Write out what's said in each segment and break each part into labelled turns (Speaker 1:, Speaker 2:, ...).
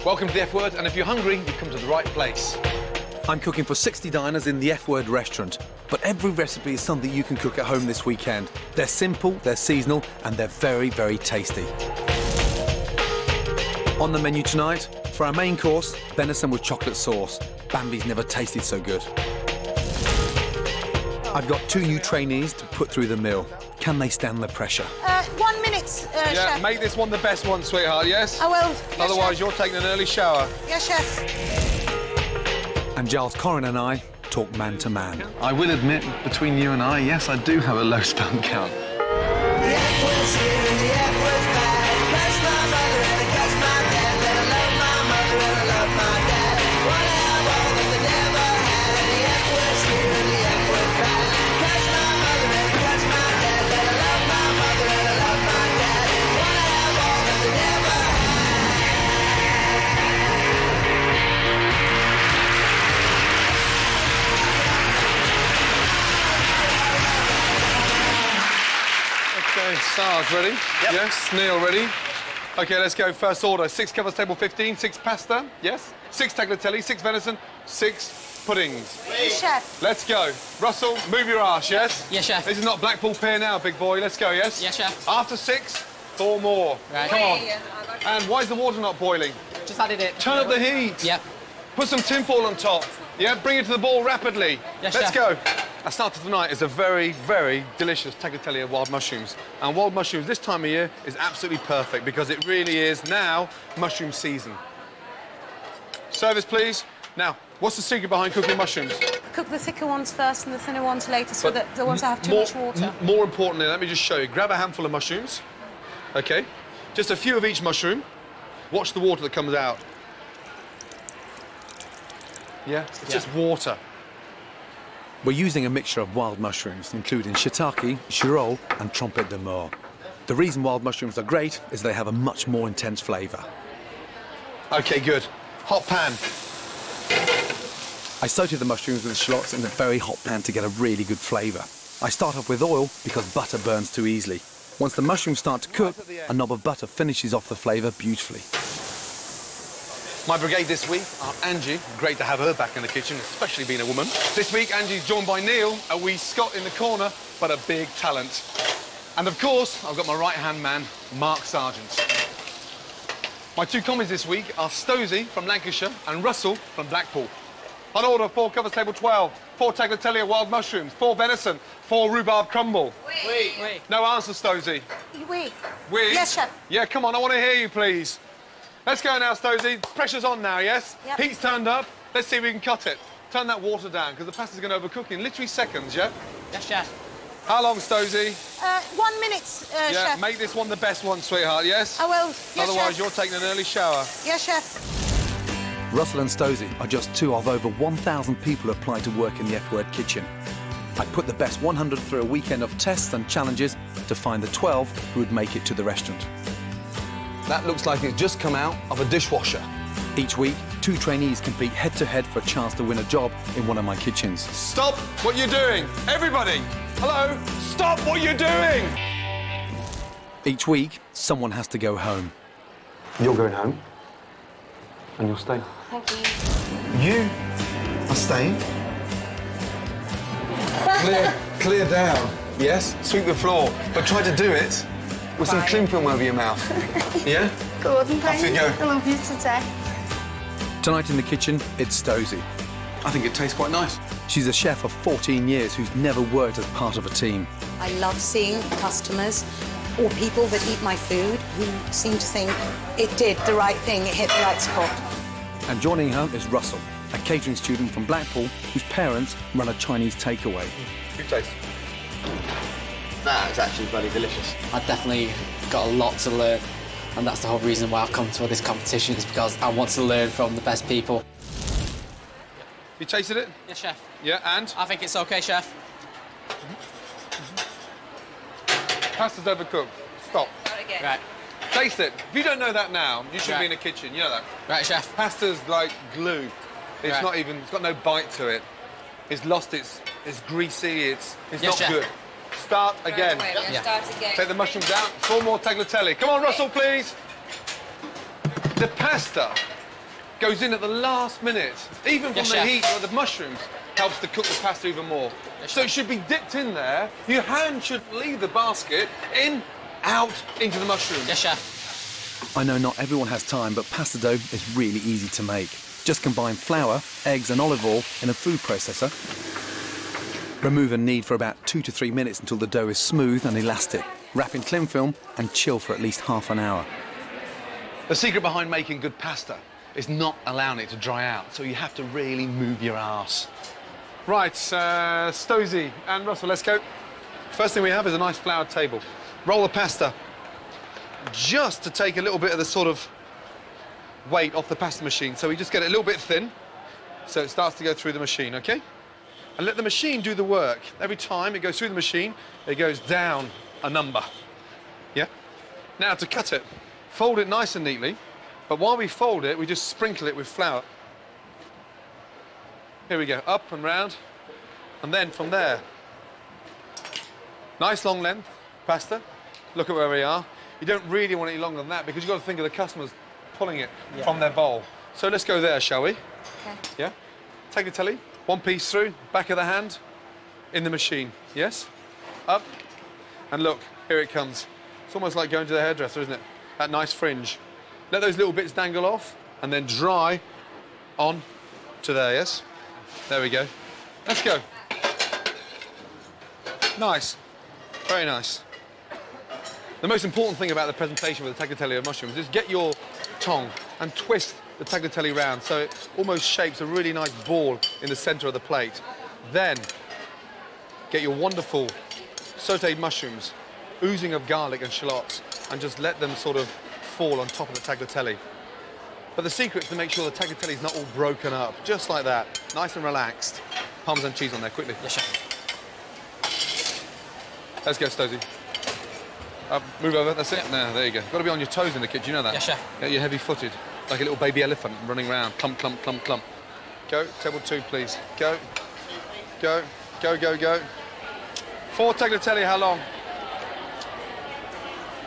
Speaker 1: Welcome to the F Word, and if you're hungry, you've come to the right place.
Speaker 2: I'm cooking for 60 diners in the F Word restaurant, but every recipe is something you can cook at home this weekend. They're simple, they're seasonal, and they're very, very tasty. On the menu tonight, for our main course, venison with chocolate sauce. Bambi's never tasted so good. I've got 2 new trainees to put through the meal. Can they stand the pressure?
Speaker 3: 1 minute,
Speaker 1: Yeah,
Speaker 3: chef.
Speaker 1: make this one the best one, sweetheart, yes?
Speaker 3: I will. Yes,
Speaker 1: Otherwise,
Speaker 3: chef.
Speaker 1: you're taking an early shower.
Speaker 3: Yes, chef.
Speaker 2: And Giles Corrin and I talk man to man.
Speaker 1: I will admit, between you and I, yes, I do have a low sperm count. Okay, Sarge, ready?
Speaker 4: Yep.
Speaker 1: Yes, Neil, ready? Okay, let's go. First order. 6 covers table 15, 6 pasta, yes? 6 tagliatelle, 6 venison, 6 puddings.
Speaker 3: Yes, chef.
Speaker 1: Let's go. Russell, move your arse, yes?
Speaker 5: Yes, chef.
Speaker 1: This is not Blackpool Pier now, big boy. Let's go, yes?
Speaker 5: Yes, chef.
Speaker 1: After 6, 4 more.
Speaker 5: Right.
Speaker 1: Come on. And why is the water not boiling?
Speaker 5: Just added it.
Speaker 1: Turn up the heat.
Speaker 5: Yep.
Speaker 1: Put some tinfoil on top. Yeah, bring it to the ball rapidly.
Speaker 5: Yes,
Speaker 1: Let's
Speaker 5: chef.
Speaker 1: go. Our start of tonight is a very, very delicious tagliatelle of wild mushrooms. And wild mushrooms this time of year is absolutely perfect because it really is now mushroom season. Service, please. Now, what's the secret behind cooking mushrooms?
Speaker 3: Cook the thicker ones first and the thinner ones later, so
Speaker 1: But
Speaker 3: that the ones that have too
Speaker 1: more,
Speaker 3: much water.
Speaker 1: More importantly, let me just show you. Grab a handful of mushrooms. Okay. Just a few of each mushroom. Watch the water that comes out. Yeah, it's just water.
Speaker 2: We're using a mixture of wild mushrooms, including shiitake, chirol, and trompette de mort. The reason wild mushrooms are great is they have a much more intense flavour.
Speaker 1: Okay, good. Hot pan.
Speaker 2: I sauté the mushrooms with shallots in a very hot pan to get a really good flavour. I start off with oil because butter burns too easily. Once the mushrooms start to cook, a knob of butter finishes off the flavour beautifully.
Speaker 1: My brigade this week are Angie. Great to have her back in the kitchen, especially being a woman. This week, Angie's joined by Neil, a wee Scot in the corner, but a big talent. And of course, I've got my right-hand man, Mark Sargent. My 2 commies this week are Stosey from Lancashire and Russell from Blackpool. On order, 4 covers table 12, 4 tagliatelle wild mushrooms, 4 venison, 4 rhubarb crumble.
Speaker 5: Wait.
Speaker 1: No answer, Stosey.
Speaker 3: Oui.
Speaker 1: We?
Speaker 3: Yes, chef.
Speaker 1: Yeah, come on, I want to hear you, please. Let's go now, Stosey. Pressure's on now, yes?
Speaker 3: Yep.
Speaker 1: Heat's turned up. Let's see if we can cut it. Turn that water down, because the pasta's going to overcook in literally seconds, yeah?
Speaker 5: Yes, chef.
Speaker 1: How long, Stosey?
Speaker 3: 1 minute,
Speaker 1: Yeah,
Speaker 3: chef.
Speaker 1: make this one the best one, sweetheart, yes?
Speaker 3: I will. Yes,
Speaker 1: Otherwise,
Speaker 3: chef.
Speaker 1: you're taking an early shower.
Speaker 3: Yes, chef.
Speaker 2: Russell and Stosey are just 2 of over 1,000 people applying to work in the F Word kitchen. I put the best 100 through a weekend of tests and challenges to find the 12 who would make it to the restaurant.
Speaker 1: That looks like it's just come out of a dishwasher.
Speaker 2: Each week, 2 trainees compete head-to-head for a chance to win a job in one of my kitchens.
Speaker 1: Stop what you're doing. Everybody, hello, stop what you're doing.
Speaker 2: Each week, someone has to go home.
Speaker 1: You're going home, and you'll stay.
Speaker 3: Thank you.
Speaker 1: You are staying. Clear down. Yes, sweep the floor, but try to do it with some cling film over your mouth. Yeah?
Speaker 3: Gordon,
Speaker 1: Off you go.
Speaker 3: I love you today.
Speaker 2: Tonight in the kitchen, it's Stosey.
Speaker 1: I think it tastes quite nice.
Speaker 2: She's a chef of 14 years who's never worked as part of a team.
Speaker 6: I love seeing customers or people that eat my food who seem to think it did the right thing, it hit the right spot.
Speaker 2: And joining her is Russell, a catering student from Blackpool whose parents run a Chinese takeaway.
Speaker 1: Good taste.
Speaker 4: Nah, it's actually bloody delicious.
Speaker 5: I've definitely got a lot to learn, and that's the whole reason why I've come to this competition, is because I want to learn from the best people.
Speaker 1: You tasted it?
Speaker 5: Yes, chef.
Speaker 1: Yeah, and?
Speaker 5: I think it's okay, chef.
Speaker 1: Pasta's overcooked. Stop.
Speaker 5: Right.
Speaker 1: Taste it. If you don't know that now, you shouldn't
Speaker 5: Right.
Speaker 1: be in a kitchen. You know that.
Speaker 5: Right, chef.
Speaker 1: Pasta's like glue. It's
Speaker 5: Right.
Speaker 1: not even, it's got no bite to it. It's lost it's greasy, it's
Speaker 5: Yes,
Speaker 1: not
Speaker 5: chef.
Speaker 1: good. Start again.
Speaker 5: Yeah.
Speaker 3: Start again.
Speaker 1: Take the mushrooms out. 4 more tagliatelle. Come on, Russell, please. The pasta goes in at the last minute. Even from
Speaker 5: Yes,
Speaker 1: the
Speaker 5: chef.
Speaker 1: heat of the mushrooms helps to cook the pasta even more.
Speaker 5: Yes,
Speaker 1: So
Speaker 5: chef.
Speaker 1: it should be dipped in there. Your hand should leave the basket, in, out, into the mushrooms.
Speaker 5: Yes, chef.
Speaker 2: I know not everyone has time, but pasta dough is really easy to make. Just combine flour, eggs and olive oil in a food processor. Remove and knead for about 2 to 3 minutes until the dough is smooth and elastic. Wrap in cling film and chill for at least half an hour.
Speaker 1: The secret behind making good pasta is not allowing it to dry out, so you have to really move your arse. Right, Stosey and Russell, let's go. First thing we have is a nice floured table. Roll the pasta just to take a little bit of the sort of weight off the pasta machine. So we just get it a little bit thin, so it starts to go through the machine, OK? And let the machine do the work. Every time it goes through the machine, it goes down a number. Yeah? Now to cut it, fold it nice and neatly, but while we fold it, we just sprinkle it with flour. Here we go, up and round, and then from there, nice long length pasta. Look at where we are. You don't really want any longer than that because you've got to think of the customers pulling it from their bowl. So let's go there, shall we?
Speaker 3: Okay.
Speaker 1: Yeah? Tagliatelle, one piece through, back of the hand, in the machine. Yes? Up, and look, here it comes. It's almost like going to the hairdresser, isn't it? That nice fringe. Let those little bits dangle off, and then dry on to there, yes? There we go. Let's go. Nice. Very nice. The most important thing about the presentation with the tagliatelle of mushrooms is get your tongue and twist the tagliatelle round so it almost shapes a really nice ball in the centre of the plate. Then get your wonderful sautéed mushrooms, oozing of garlic and shallots, and just let them sort of fall on top of the tagliatelle. But the secret is to make sure the tagliatelle is not all broken up, just like that, nice and relaxed. Parmesan cheese on there, quickly.
Speaker 5: Yes, chef.
Speaker 1: Let's go, Stosey. Move over, that's it. No, there you go. Got to be on your toes in the kitchen, you know that?
Speaker 5: Yes, chef.
Speaker 1: Yeah, you're heavy-footed, like a little baby elephant running around. Clump, clump, clump, clump. Go, table 2, please. Go, go, go, go, go. 4 tagliatelle, how long?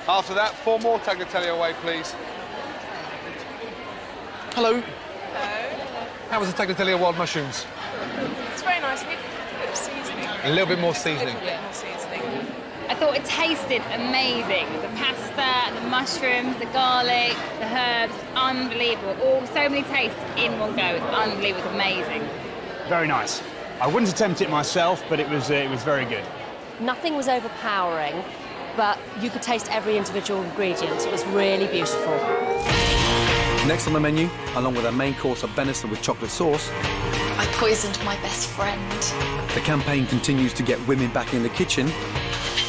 Speaker 1: After that, 4 more tagliatelle away, please. Hello.
Speaker 7: Hello.
Speaker 1: How was the tagliatelle of wild mushrooms?
Speaker 7: It's very nice. We a bit of seasoning.
Speaker 1: A little bit more seasoning.
Speaker 7: A little bit more seasoning.
Speaker 3: I thought it tasted amazing. The pasta, the mushrooms, the garlic, the herbs, unbelievable. All so many tastes in one go. It's unbelievable. It's amazing.
Speaker 8: Very nice. I wouldn't attempt it myself, but it was very good.
Speaker 9: Nothing was overpowering, but you could taste every individual ingredient. It was really beautiful.
Speaker 2: Next on the menu, along with our main course of venison with chocolate sauce,
Speaker 10: I poisoned my best friend.
Speaker 2: the campaign continues to get women back in the kitchen.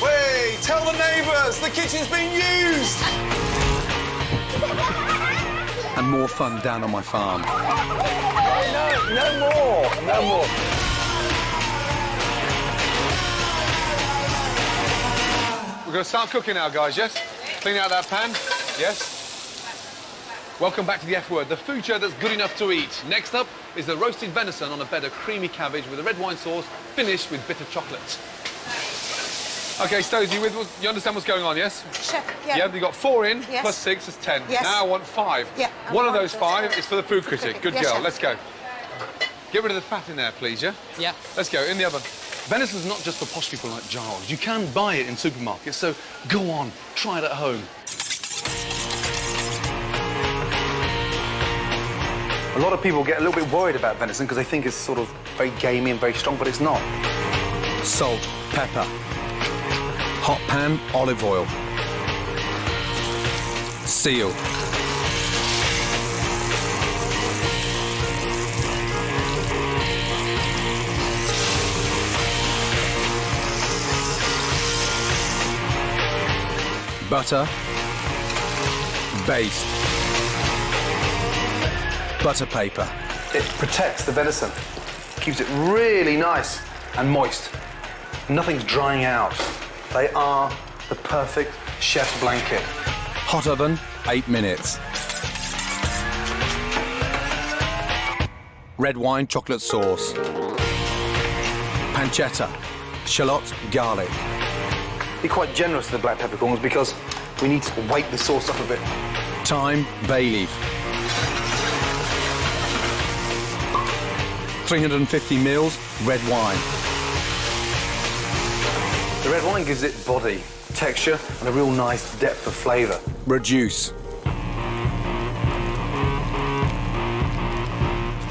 Speaker 1: Wait, tell the neighbours, the kitchen's been used!
Speaker 2: And more fun down on my farm.
Speaker 8: No more.
Speaker 1: We're going to start cooking now, guys, yes? Clean out that pan, yes? Welcome back to the F Word, the food show that's good enough to eat. Next up is the roasted venison on a bed of creamy cabbage with a red wine sauce, finished with bitter chocolate. OK, Stosey, you understand what's going on, yes?
Speaker 3: Chef, yeah.
Speaker 1: Yeah, you got 4 in,
Speaker 3: Yes.
Speaker 1: plus 6 is 10.
Speaker 3: Yes.
Speaker 1: Now I want 5.
Speaker 3: Yeah, I
Speaker 1: One of
Speaker 3: want
Speaker 1: those
Speaker 3: those.
Speaker 1: 5 is for the food critic. Good
Speaker 3: Yes,
Speaker 1: girl,
Speaker 3: chef.
Speaker 1: let's go. Get rid of the fat in there, please, yeah?
Speaker 5: Yeah.
Speaker 1: Let's go, in the oven. Venison's not just for posh people like Giles. You can buy it in supermarkets, so go on, try it at home. A lot of people get a little bit worried about venison because they think it's sort of very gamey and very strong, but it's not.
Speaker 2: Salt, pepper, hot pan, olive oil, seal, butter, baste, butter paper.
Speaker 1: It protects the venison, keeps it really nice and moist. Nothing's drying out. They are the perfect chef's blanket.
Speaker 2: Hot oven, 8 minutes. Red wine chocolate sauce. Pancetta, shallots, garlic.
Speaker 1: Be quite generous with the black peppercorns because we need to weight the sauce up a bit.
Speaker 2: Thyme, bay leaf. 350 mils red wine.
Speaker 1: The red wine gives it body, texture, and a real nice depth of flavour.
Speaker 2: Reduce.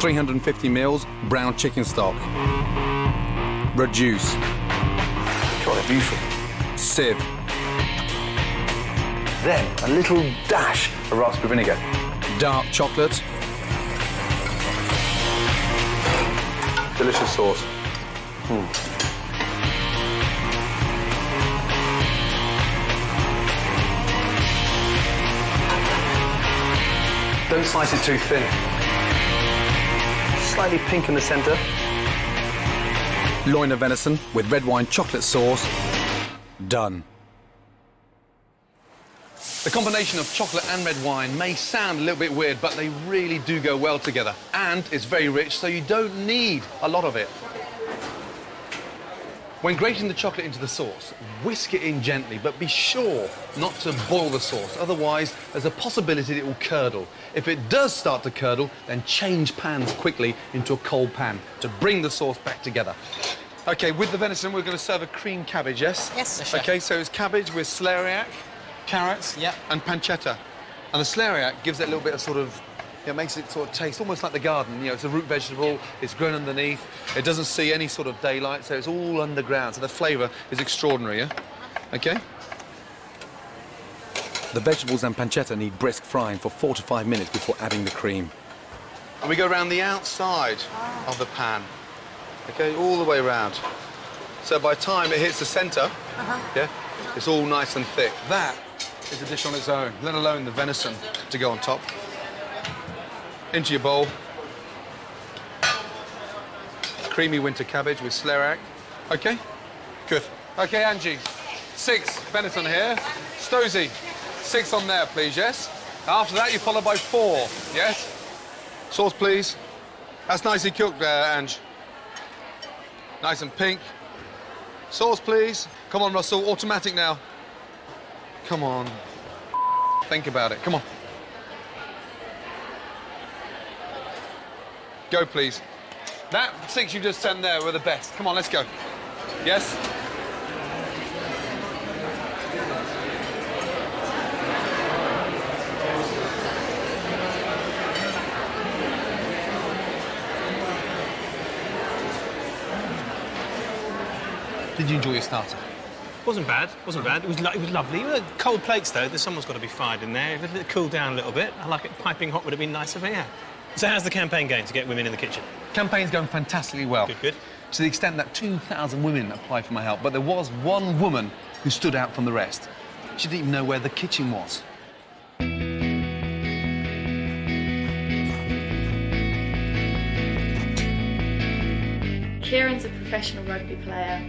Speaker 2: 350 mils brown chicken stock. Reduce.
Speaker 1: God, they're beautiful.
Speaker 2: Sieve.
Speaker 1: Then a little dash of raspberry vinegar.
Speaker 2: Dark chocolate.
Speaker 1: Delicious sauce. Don't slice it too thin. Slightly pink in the centre.
Speaker 2: Loin of venison with red wine chocolate sauce. Done.
Speaker 1: The combination of chocolate and red wine may sound a little bit weird, but they really do go well together. And it's very rich, so you don't need a lot of it. When grating the chocolate into the sauce, whisk it in gently, but be sure not to boil the sauce. Otherwise, there's a possibility that it will curdle. If it does start to curdle, then change pans quickly into a cold pan to bring the sauce back together. OK, with the venison, we're going to serve a cream cabbage, yes?
Speaker 6: Yes.
Speaker 1: OK, so it's cabbage with celeriac, carrots, and pancetta. And the celeriac gives it a little bit of sort of, it makes it sort of taste almost like the garden. You know, it's a root vegetable, it's grown underneath, it doesn't see any sort of daylight, so it's all underground, so the flavour is extraordinary, yeah? OK?
Speaker 2: The vegetables and pancetta need brisk frying for 4 to 5 minutes before adding the cream.
Speaker 1: And we go around the outside of the pan, OK, all the way around. So by the time it hits the centre, yeah, it's all nice and thick. That is a dish on its own, let alone the venison to go on top. Into your bowl. Creamy winter cabbage with celeriac. OK? Good. OK, Angie. 6 venison here. Stosy, 6 on there, please, yes? After that, you follow by 4, yes? Sauce, please. That's nicely cooked there, Ange. Nice and pink. Sauce, please. Come on, Russell. Automatic now. Come on. Think about it. Come on. Go, please. That 6 you just sent there were the best. Come on, let's go. Yes? Did you enjoy your starter?
Speaker 8: Wasn't bad. Wasn't bad. It was lovely. Cold plates though. Someone's got to be fired in there. If it cooled down a little bit, I like it. Piping hot would have been nicer. But yeah. So how's the campaign going to get women in the kitchen?
Speaker 1: Campaign's going fantastically well.
Speaker 8: Good, good.
Speaker 1: To the extent that 2,000 women applied for my help, but there was one woman who stood out from the rest. She didn't even know where the kitchen was.
Speaker 10: Kieran's a professional rugby player,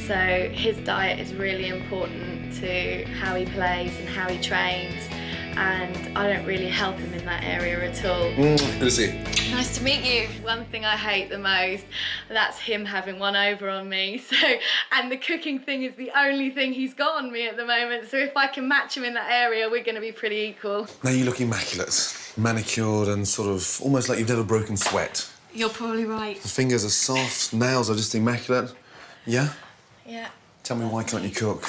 Speaker 10: so his diet is really important to how he plays and how he trains, and I don't really help him in that area at all.
Speaker 1: Good to see you.
Speaker 10: Nice to meet you. One thing I hate the most, that's him having one over on me. And the cooking thing is the only thing he's got on me at the moment, so if I can match him in that area, we're going to be pretty equal.
Speaker 11: Now you look immaculate, manicured and sort of almost like you've never broken sweat.
Speaker 10: You're probably right.
Speaker 11: The fingers are soft, nails are just immaculate. Yeah?
Speaker 10: Yeah.
Speaker 11: Tell me, why can't you cook?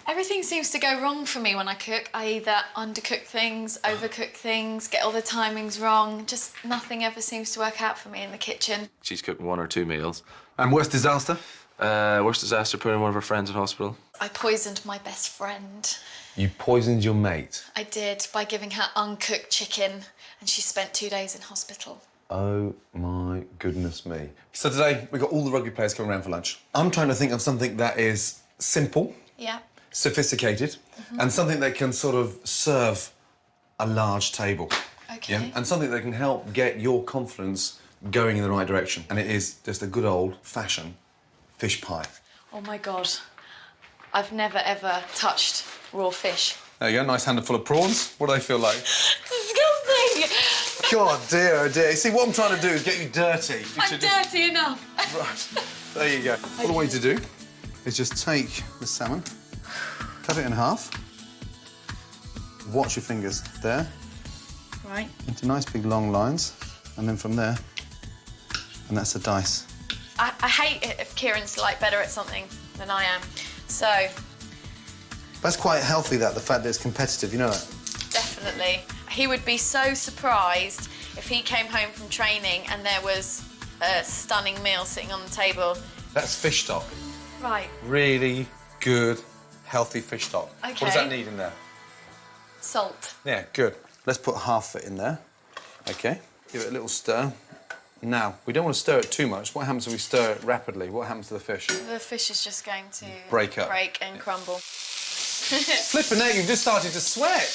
Speaker 10: Everything seems to go wrong for me when I cook. I either undercook things, overcook things, get all the timings wrong. Just nothing ever seems to work out for me in the kitchen.
Speaker 12: She's cooked 1 or 2 meals.
Speaker 1: And worst disaster?
Speaker 12: Worst disaster, putting one of her friends in hospital.
Speaker 10: I poisoned my best friend.
Speaker 1: You poisoned your mate?
Speaker 10: I did, by giving her uncooked chicken, and she spent 2 days in hospital.
Speaker 11: Oh, my goodness me. So today, we've got all the rugby players coming around for lunch. I'm trying to think of something that is simple,
Speaker 10: Yeah.
Speaker 11: sophisticated, and something that can sort of serve a large table.
Speaker 10: Okay.
Speaker 11: Yeah? And something that can help get your confidence going in the right direction. And it is just a good old-fashioned fish pie.
Speaker 10: Oh, my God. I've never, ever touched raw fish.
Speaker 1: There you go, nice handful of prawns. What do they feel like?
Speaker 10: Disgusting!
Speaker 11: God, dear, oh dear. See, what I'm trying to do is get you dirty.
Speaker 10: I'm dirty enough.
Speaker 11: Right, there you go. All I want you to do is just take the salmon, cut it in half, watch your fingers there,
Speaker 10: Right.
Speaker 11: into nice big long lines, and then from there, And that's a dice.
Speaker 10: I hate it if Kieran's like better at something than I am. So
Speaker 11: That's quite healthy, that, the fact that it's competitive, you know that?
Speaker 10: definitely. He would be so surprised if he came home from training and there was a stunning meal sitting on the table.
Speaker 11: That's fish stock.
Speaker 10: Right.
Speaker 11: Really good, healthy fish stock.
Speaker 10: Okay.
Speaker 11: What does that need in there?
Speaker 10: Salt.
Speaker 11: Yeah, good. Let's put half it in there. OK. Give it a little stir. Now, we don't want to stir it too much. What happens if we stir it rapidly? What happens to the fish?
Speaker 10: The fish is just going to
Speaker 11: Break up.
Speaker 10: break and crumble.
Speaker 11: Flippin' egg, you've just started to sweat.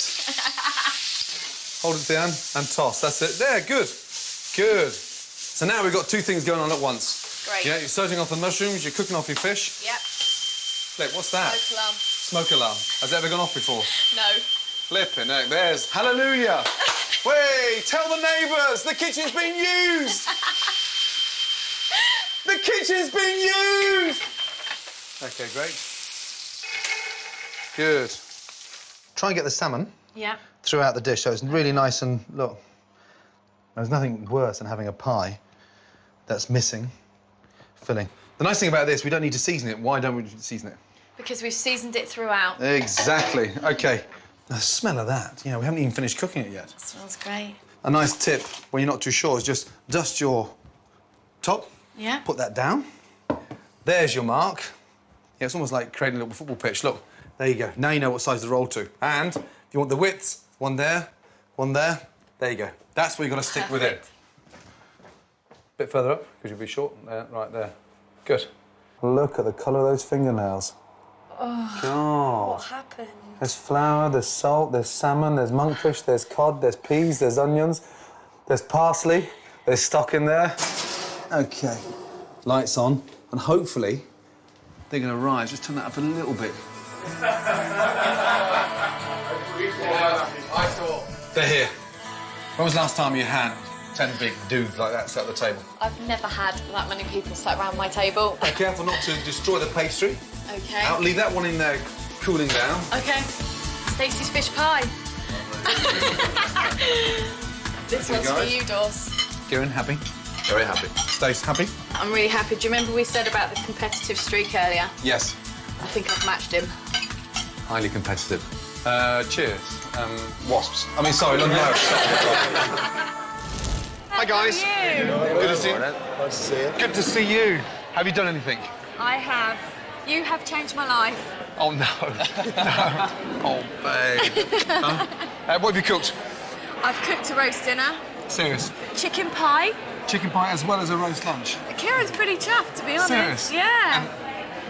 Speaker 11: Hold it down and toss. That's it. There, good. Good. So now we've got two things going on at once.
Speaker 10: Great.
Speaker 11: Yeah, you're serving off the mushrooms, you're cooking off your fish.
Speaker 10: Yep.
Speaker 11: Flip, what's that?
Speaker 10: Smoke alarm.
Speaker 11: Smoke alarm. Has that ever gone off before?
Speaker 10: No.
Speaker 11: Flippin' heck, there's hallelujah. Wait, tell the neighbours the kitchen's been used. The kitchen's been used. OK, great. Good. Try and get the salmon
Speaker 10: Yeah.
Speaker 11: throughout the dish so it's really nice and, look, there's nothing worse than having a pie that's missing filling. The nice thing about this, we don't need to season it. Why don't we season it?
Speaker 10: Because we've seasoned it throughout.
Speaker 11: Exactly. OK. The smell of that, you know, we haven't even finished cooking it yet.
Speaker 10: Smells great.
Speaker 11: A nice tip when you're not too sure is just dust your top.
Speaker 10: Yeah.
Speaker 11: Put that down. There's your mark. Yeah, it's almost like creating a little football pitch. Look, there you go. Now you know what size to roll to. And if you want the width, one there, there you go. That's where you've got to stick with it. Bit further up, because you'll be short. There, right there. Good. Look at the colour of those fingernails.
Speaker 10: Oh,
Speaker 11: God.
Speaker 10: what happened?
Speaker 11: There's flour, there's salt, there's salmon, there's monkfish, there's cod, there's peas, there's onions, there's parsley, there's stock in there. OK, lights on, and hopefully they're going to rise. Just turn that up a little bit. They're here. When was the last time you had 10 big dudes like that sat at the table?
Speaker 10: I've never had that many people sat around my table.
Speaker 11: Be careful not to destroy the pastry.
Speaker 10: OK.
Speaker 11: Out, leave that one in there cooling down.
Speaker 10: OK. Stacey's fish pie. This one's for you, Dawes.
Speaker 11: Kieran, happy?
Speaker 12: Very happy.
Speaker 11: Stace, happy?
Speaker 10: I'm really happy. Do you remember we said about the competitive streak earlier?
Speaker 11: Yes.
Speaker 10: I think I've matched him.
Speaker 11: Highly competitive. Cheers. Wasps. I mean, sorry, look, no. Hi, guys. Good to see you.
Speaker 4: Nice to see you.
Speaker 11: Good to see you. Have you done anything?
Speaker 7: I have. You have changed my life.
Speaker 11: Oh, no. No. Oh, babe. Huh? What have you cooked?
Speaker 7: I've cooked a roast dinner,
Speaker 11: Serious?
Speaker 7: chicken pie.
Speaker 11: Chicken pie as well as a roast lunch?
Speaker 7: Kira's pretty chuffed, to be honest.
Speaker 11: Serious?
Speaker 7: Yeah.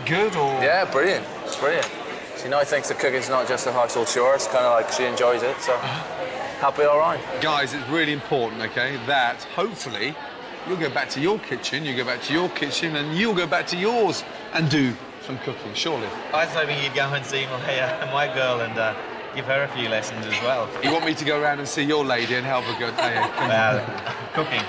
Speaker 11: Good or...?
Speaker 13: Yeah, brilliant. It's brilliant. She now thinks that cooking's not just a household chore, it's kind of like she enjoys it, so happy all right.
Speaker 1: Guys, it's really important, OK, that hopefully you'll go back to your kitchen, you go back to your kitchen, and you'll go back to yours and do some cooking, surely.
Speaker 14: I was hoping you'd go and see my girl and give her a few lessons as well.
Speaker 1: You want me to go around and see your lady and help her go, hey,
Speaker 14: cooking.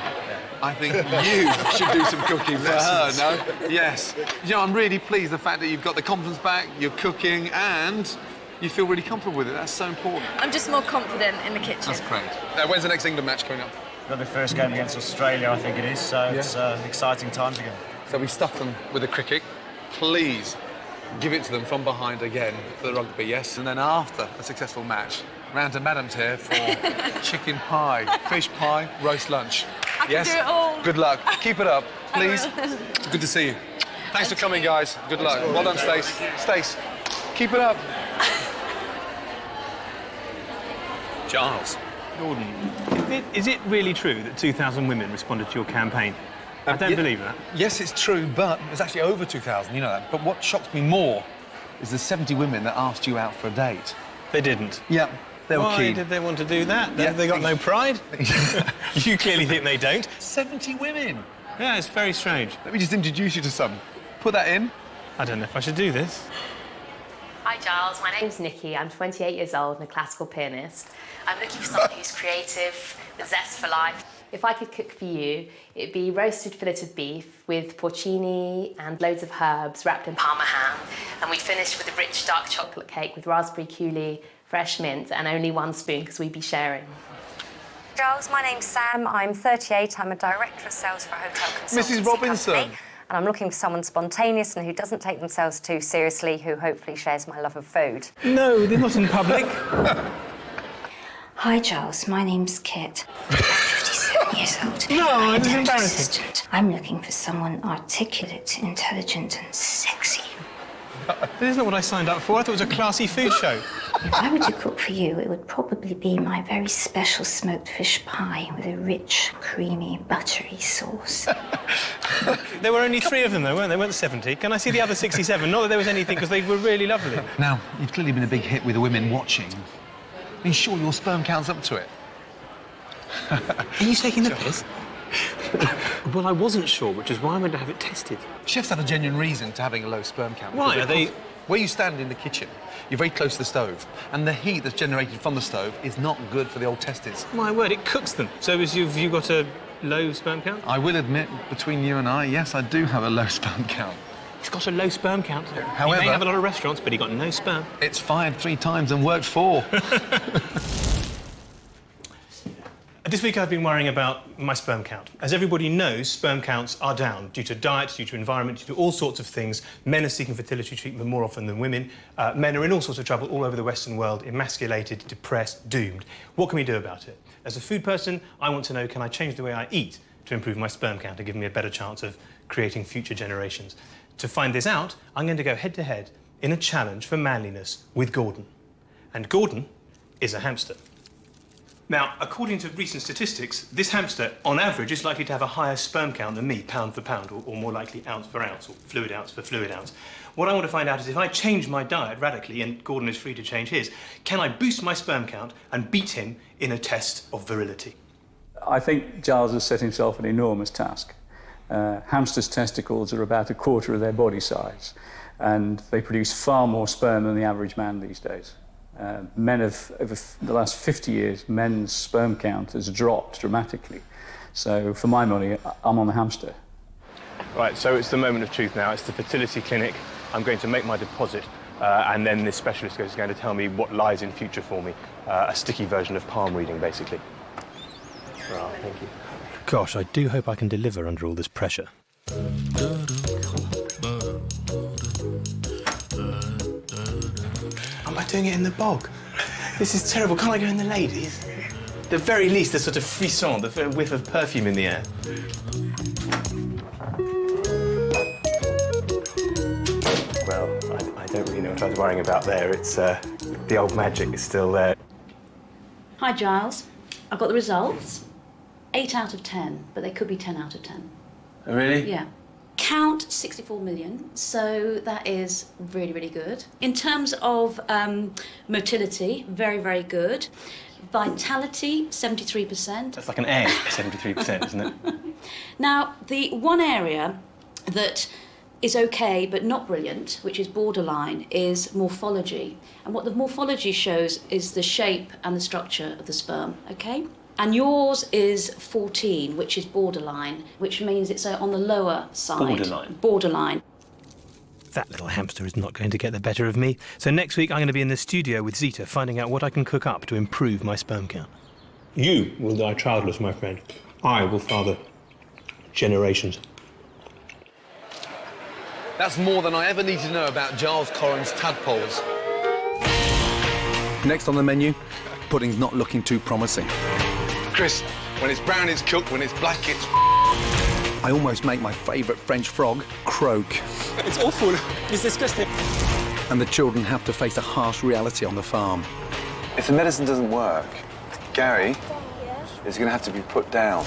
Speaker 1: I think you should do some cooking for her, no? Yes. You know, I'm really pleased the fact that you've got the confidence back, you're cooking, and you feel really comfortable with it. That's so important.
Speaker 7: I'm just more confident in the kitchen.
Speaker 1: That's great. When's the next England match coming up?
Speaker 14: Got the first game against Australia, I think it is, so it's exciting times again.
Speaker 1: So we stuff them with the cricket. Please give it to them from behind again for the rugby, yes? And then after a successful match, round to Madam's here for chicken pie, fish pie, roast lunch.
Speaker 7: I can do it all.
Speaker 1: Good luck. Keep it up, please. Good to see you. Thanks for coming, guys. Good luck. Well done, Stace. Stace, keep it up.
Speaker 8: Giles. Gordon, is it really true that 2,000 women responded to your campaign? I don't believe that.
Speaker 1: Yes, it's true, but it's actually over 2,000, you know that. But what shocks me more is the 70 women that asked you out for a date.
Speaker 8: They didn't?
Speaker 1: Yeah, they were
Speaker 8: Why
Speaker 1: keen.
Speaker 8: did they want to do that?
Speaker 1: Yeah.
Speaker 8: They got no pride? You clearly think they don't.
Speaker 1: 70 women.
Speaker 8: Yeah, it's very strange.
Speaker 1: Let me just introduce you to some. Put that in.
Speaker 8: I don't know if I should do this.
Speaker 15: Hi Giles, my name's Nikki. I'm 28 years old and a classical pianist. I'm looking for someone who's creative, with zest for life. If I could cook for you, it'd be roasted filleted beef with porcini and loads of herbs wrapped in Parma ham. And we'd finish with a rich dark chocolate cake with raspberry coulis, fresh mint, and only one spoon because we'd be sharing.
Speaker 16: Giles, my name's Sam. I'm 38. I'm a director of sales for a hotel consultancy
Speaker 1: Mrs. Robinson.
Speaker 16: company. And I'm looking for someone spontaneous and who doesn't take themselves too seriously, who hopefully shares my love of food.
Speaker 8: No, they're not in public.
Speaker 17: Hi, Giles. My name's Kit. I'm 57 years old.
Speaker 8: No, it's
Speaker 17: I'm
Speaker 8: embarrassing.
Speaker 17: I'm looking for someone articulate, intelligent, and sexy.
Speaker 8: That isn't what I signed up for. I thought it was a classy food show.
Speaker 17: If I were to cook for you, it would probably be my very special smoked fish pie with a rich, creamy, buttery sauce.
Speaker 8: There were only 3 of them, though, weren't there? There weren't 70. Can I see the other 67? Not that there was anything, because they were really lovely.
Speaker 11: Now, you've clearly been a big hit with the women watching. Are you sure your sperm count's up to it?
Speaker 8: Are you taking the piss? Well, I wasn't sure, which is why I went to have it tested.
Speaker 11: Chefs have a genuine reason to having a low sperm count.
Speaker 8: Why? Are they...
Speaker 11: Where you stand in the kitchen, you're very close to the stove, and the heat that's generated from the stove is not good for the old testes.
Speaker 8: My word, it cooks them. So have you got a low sperm count?
Speaker 11: I will admit, between you and I, yes, I do have a low sperm count.
Speaker 8: He's got a low sperm count.
Speaker 11: However...
Speaker 8: He may have a lot of restaurants, but he got no sperm.
Speaker 11: It's fired 3 times and worked 4.
Speaker 8: This week I've been worrying about my sperm count. As everybody knows, sperm counts are down due to diet, due to environment, due to all sorts of things. Men are seeking fertility treatment more often than women. Men are in all sorts of trouble all over the Western world, emasculated, depressed, doomed. What can we do about it? As a food person, I want to know, can I change the way I eat to improve my sperm count and give me a better chance of creating future generations? To find this out, I'm going to go head-to-head in a challenge for manliness with Gordon. And Gordon is a hamster. Now, according to recent statistics, this hamster, on average, is likely to have a higher sperm count than me, pound for pound, or more likely ounce for ounce, or fluid ounce for fluid ounce. What I want to find out is if I change my diet radically, and Gordon is free to change his, can I boost my sperm count and beat him in a test of virility?
Speaker 18: I think Giles has set himself an enormous task. Hamsters' testicles are about 1/4 of their body size, and they produce far more sperm than the average man these days. Men have, over the last 50 years, men's sperm count has dropped dramatically. So, for my money, I'm on the hamster.
Speaker 8: Right, so it's the moment of truth now. It's the fertility clinic. I'm going to make my deposit, and then this specialist is going to tell me what lies in future for me. A sticky version of palm reading, basically. Right, thank you. Gosh, I do hope I can deliver under all this pressure. Am I doing it in the bog? This is terrible. Can't I go in the ladies? At the very least, a sort of frisson, the whiff of perfume in the air. Well, I don't really know what I was worrying about there. It's the old magic is still there.
Speaker 19: Hi, Giles. I've got the results. 8 out of 10, but they could be 10 out of 10.
Speaker 12: Oh, really?
Speaker 19: Yeah. Count 64 million, so that is really, really good. In terms of motility, very, very good. Vitality, 73%.
Speaker 8: That's like an egg, 73%, isn't it?
Speaker 19: Now, the one area that is okay but not brilliant, which is borderline, is morphology. And what the morphology shows is the shape and the structure of the sperm, okay? And yours is 14, which is borderline, which means it's on the lower side.
Speaker 8: Borderline.
Speaker 19: Borderline.
Speaker 8: That little hamster is not going to get the better of me. So next week I'm going to be in the studio with Zita, finding out what I can cook up to improve my sperm count. You will die childless, my friend. I will father generations.
Speaker 1: That's more than I ever need to know about Giles Corran's tadpoles.
Speaker 2: Next on the menu, pudding's not looking too promising.
Speaker 1: Chris, when it's brown, it's cooked. When it's black, it's...
Speaker 2: I almost make my favourite French frog croak.
Speaker 8: It's awful. It's disgusting.
Speaker 2: And the children have to face a harsh reality on the farm.
Speaker 20: If the medicine doesn't work, Gary is going to have to be put down.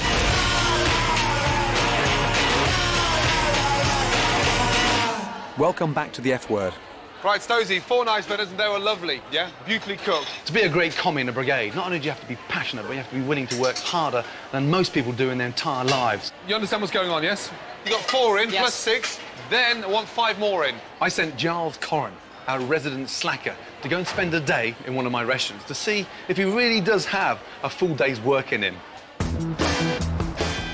Speaker 2: Welcome back to the F word.
Speaker 1: Right, Stosey, 4 nice dinners and they were lovely, yeah? Beautifully cooked. To be a great commie in a brigade, not only do you have to be passionate, but you have to be willing to work harder than most people do in their entire lives. You understand what's going on, yes? You got 4 in,
Speaker 2: Yes.
Speaker 1: plus 6, then I want 5 more in. I sent Giles Corran, our resident slacker, to go and spend a day in one of my restaurants to see if he really does have a full day's work in him.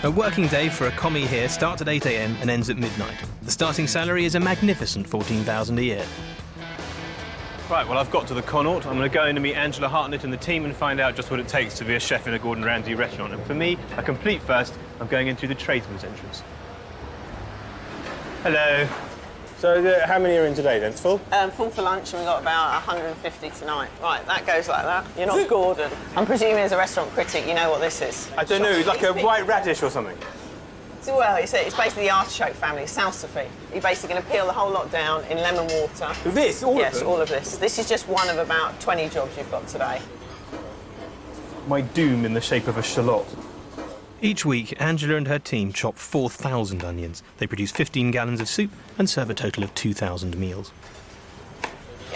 Speaker 8: A working day for a commie here starts at 8 a.m. and ends at midnight. The starting salary is a magnificent $14,000 a year. Right, well, I've got to the Connaught. I'm going to go in and meet Angela Hartnett and the team and find out just what it takes to be a chef in a Gordon Ramsay restaurant. And for me, a complete first, I'm going in through the tradesman's entrance. Hello. So, how many are in today, then? It's full?
Speaker 21: Full for lunch, and we've got about 150 tonight. Right, that goes like that. You're not Gordon. I'm presuming as a restaurant critic, you know what this is.
Speaker 8: I don't know, it's like a white radish or something.
Speaker 21: So, well, it's basically the artichoke family, salsify. You're basically going to peel the whole lot down in lemon water.
Speaker 8: This? All of
Speaker 21: Yes,
Speaker 8: them?
Speaker 21: all of this. This is just one of about 20 jobs you've got today.
Speaker 8: My doom in the shape of a shallot. Each week, Angela and her team chop 4,000 onions. They produce 15 gallons of soup and serve a total of 2,000 meals.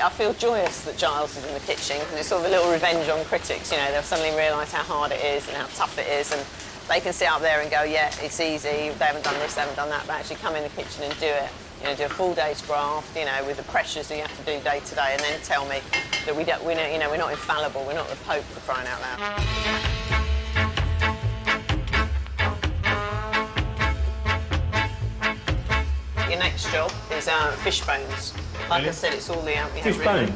Speaker 21: I feel joyous that Giles is in the kitchen because it's sort of a little revenge on critics. You know, they'll suddenly realise how hard it is and how tough it is, and they can sit up there and go, yeah, it's easy, they haven't done this, they haven't done that, but actually come in the kitchen and do it. You know, do a full day's graft, you know, with the pressures that you have to do day to day, and then tell me that we're not infallible, we're not the Pope, for crying out loud. Your next job is fish bones. Like I said, it's all the
Speaker 8: Fish bones?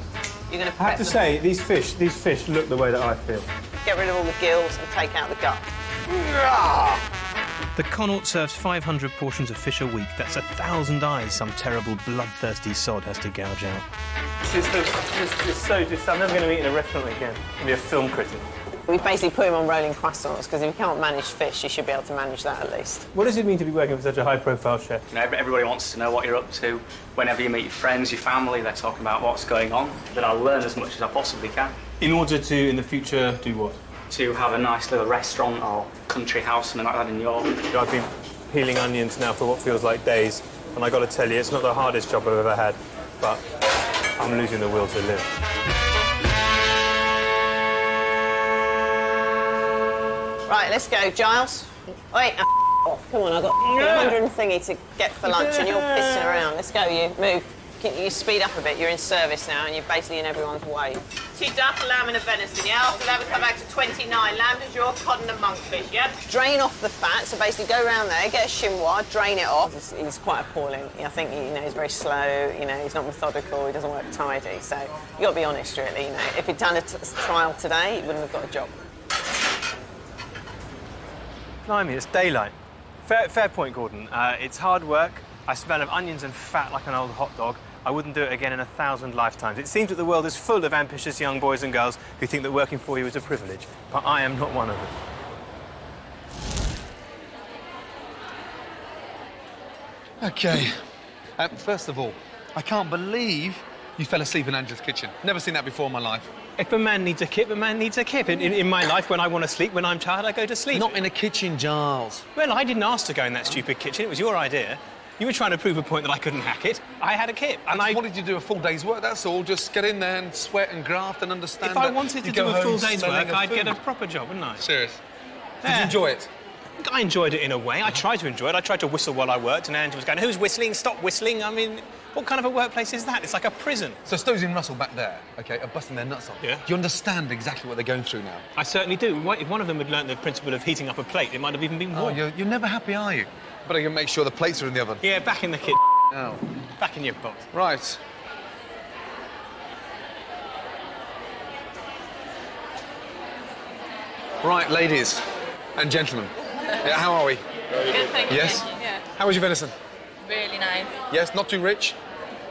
Speaker 21: You're going to
Speaker 8: I have to say, these fish look the way that I feel.
Speaker 21: Get rid of all the gills and take out the gut.
Speaker 8: The Connaught serves 500 portions of fish a week. That's 1,000 eyes some terrible bloodthirsty sod has to gouge out. This is so just... I'm never going to eat in a restaurant again. I'm going to be a film critic.
Speaker 21: We basically put him on rolling croissants because if you can't manage fish, you should be able to manage that at least.
Speaker 8: What does it mean to be working for such a high-profile chef?
Speaker 22: You know, everybody wants to know what you're up to. Whenever you meet your friends, your family, they're talking about what's going on. Then I'll learn as much as I possibly can.
Speaker 8: In order to, in the future, do what?
Speaker 22: To have a nice little restaurant or country house, something like that in York.
Speaker 8: I've been peeling onions now for what feels like days, and I got to tell you, it's not the hardest job I've ever had, but I'm losing the will to live.
Speaker 21: Right, let's go, Giles. Wait, off. Come on, I've got 100 thingy to get for lunch and you're pissing around. Let's go, you. Move. You speed up a bit. You're in service now and you're basically in everyone's way. 2 duck, a lamb and a venison, yeah? After lamb, come back to 29. Lamb de jour, cod and a monkfish, yeah? Drain off the fat, so basically go around there, get a chinois, drain it off. He's quite appalling. I think, he's very slow, he's not methodical, he doesn't work tidy, so you've got to be honest, really, If he'd done a trial today, he wouldn't have got a job.
Speaker 8: Blimey, it's daylight. Fair point, Gordon. It's hard work. I smell of onions and fat like an old hot dog. I wouldn't do it again in 1,000 lifetimes. It seems that the world is full of ambitious young boys and girls who think that working for you is a privilege, but I am not one of them.
Speaker 1: OK. First of all, I can't believe you fell asleep in Angela's kitchen. Never seen that before in my life.
Speaker 8: If a man needs a kip, a man needs a kip. In my life, when I want to sleep, when I'm tired, I go to sleep.
Speaker 1: Not in a kitchen, Giles.
Speaker 8: Well, I didn't ask to go in that stupid kitchen. It was your idea. You were trying to prove a point that I couldn't hack it. I had a kip, and I
Speaker 1: wanted you to do a full day's work, that's all. Just get in there and sweat and graft and understand.
Speaker 8: If I wanted to do a full day's work, I'd get a proper job, wouldn't I?
Speaker 1: Serious? Did you enjoy it?
Speaker 8: I enjoyed it in a way. I tried to enjoy it. I tried to whistle while I worked, and Angela was going, who's whistling? Stop whistling. I mean, what kind of a workplace is that? It's like a prison.
Speaker 1: So Stowes and Russell back there, OK, are busting their nuts on.
Speaker 8: Yeah.
Speaker 1: Do you understand exactly what they're going through now?
Speaker 8: I certainly do. If one of them had learnt the principle of heating up a plate, it might have even been warm.
Speaker 1: Oh, you're never happy, are you? But I can make sure the plates are in the oven.
Speaker 8: Yeah, back in the kitchen.
Speaker 1: Oh.
Speaker 8: Back in your box.
Speaker 1: Right. Right, ladies and gentlemen. Yeah, how are we?
Speaker 7: Good, thank you.
Speaker 1: Yes?
Speaker 7: Yeah.
Speaker 1: How was your venison?
Speaker 7: Really nice.
Speaker 1: Yes, not too rich?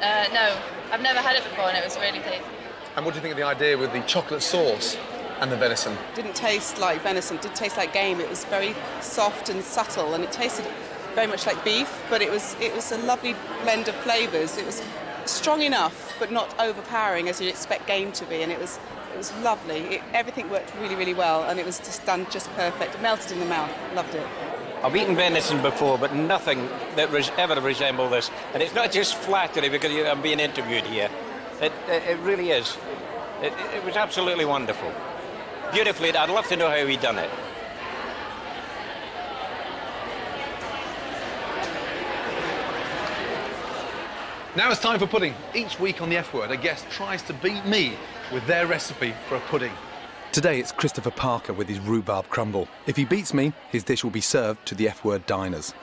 Speaker 7: No, I've never had it before and it was really tasty.
Speaker 1: And what do you think of the idea with the chocolate sauce and the venison?
Speaker 23: Didn't taste like venison, did taste like game. It was very soft and subtle and it tasted very much like beef, but it was a lovely blend of flavours. It was strong enough, but not overpowering as you'd expect game to be, and it was lovely. Everything worked really, really well, and it was just done just perfect. It melted in the mouth. Loved it.
Speaker 24: I've eaten venison before, but nothing that ever resembled this. And it's not just flattery because I'm being interviewed here. It really is. It was absolutely wonderful. Beautifully, I'd love to know how he done it.
Speaker 1: Now it's time for pudding. Each week on the F Word, a guest tries to beat me with their recipe for a pudding.
Speaker 2: Today it's Christopher Parker with his rhubarb crumble. If he beats me, his dish will be served to the F Word diners.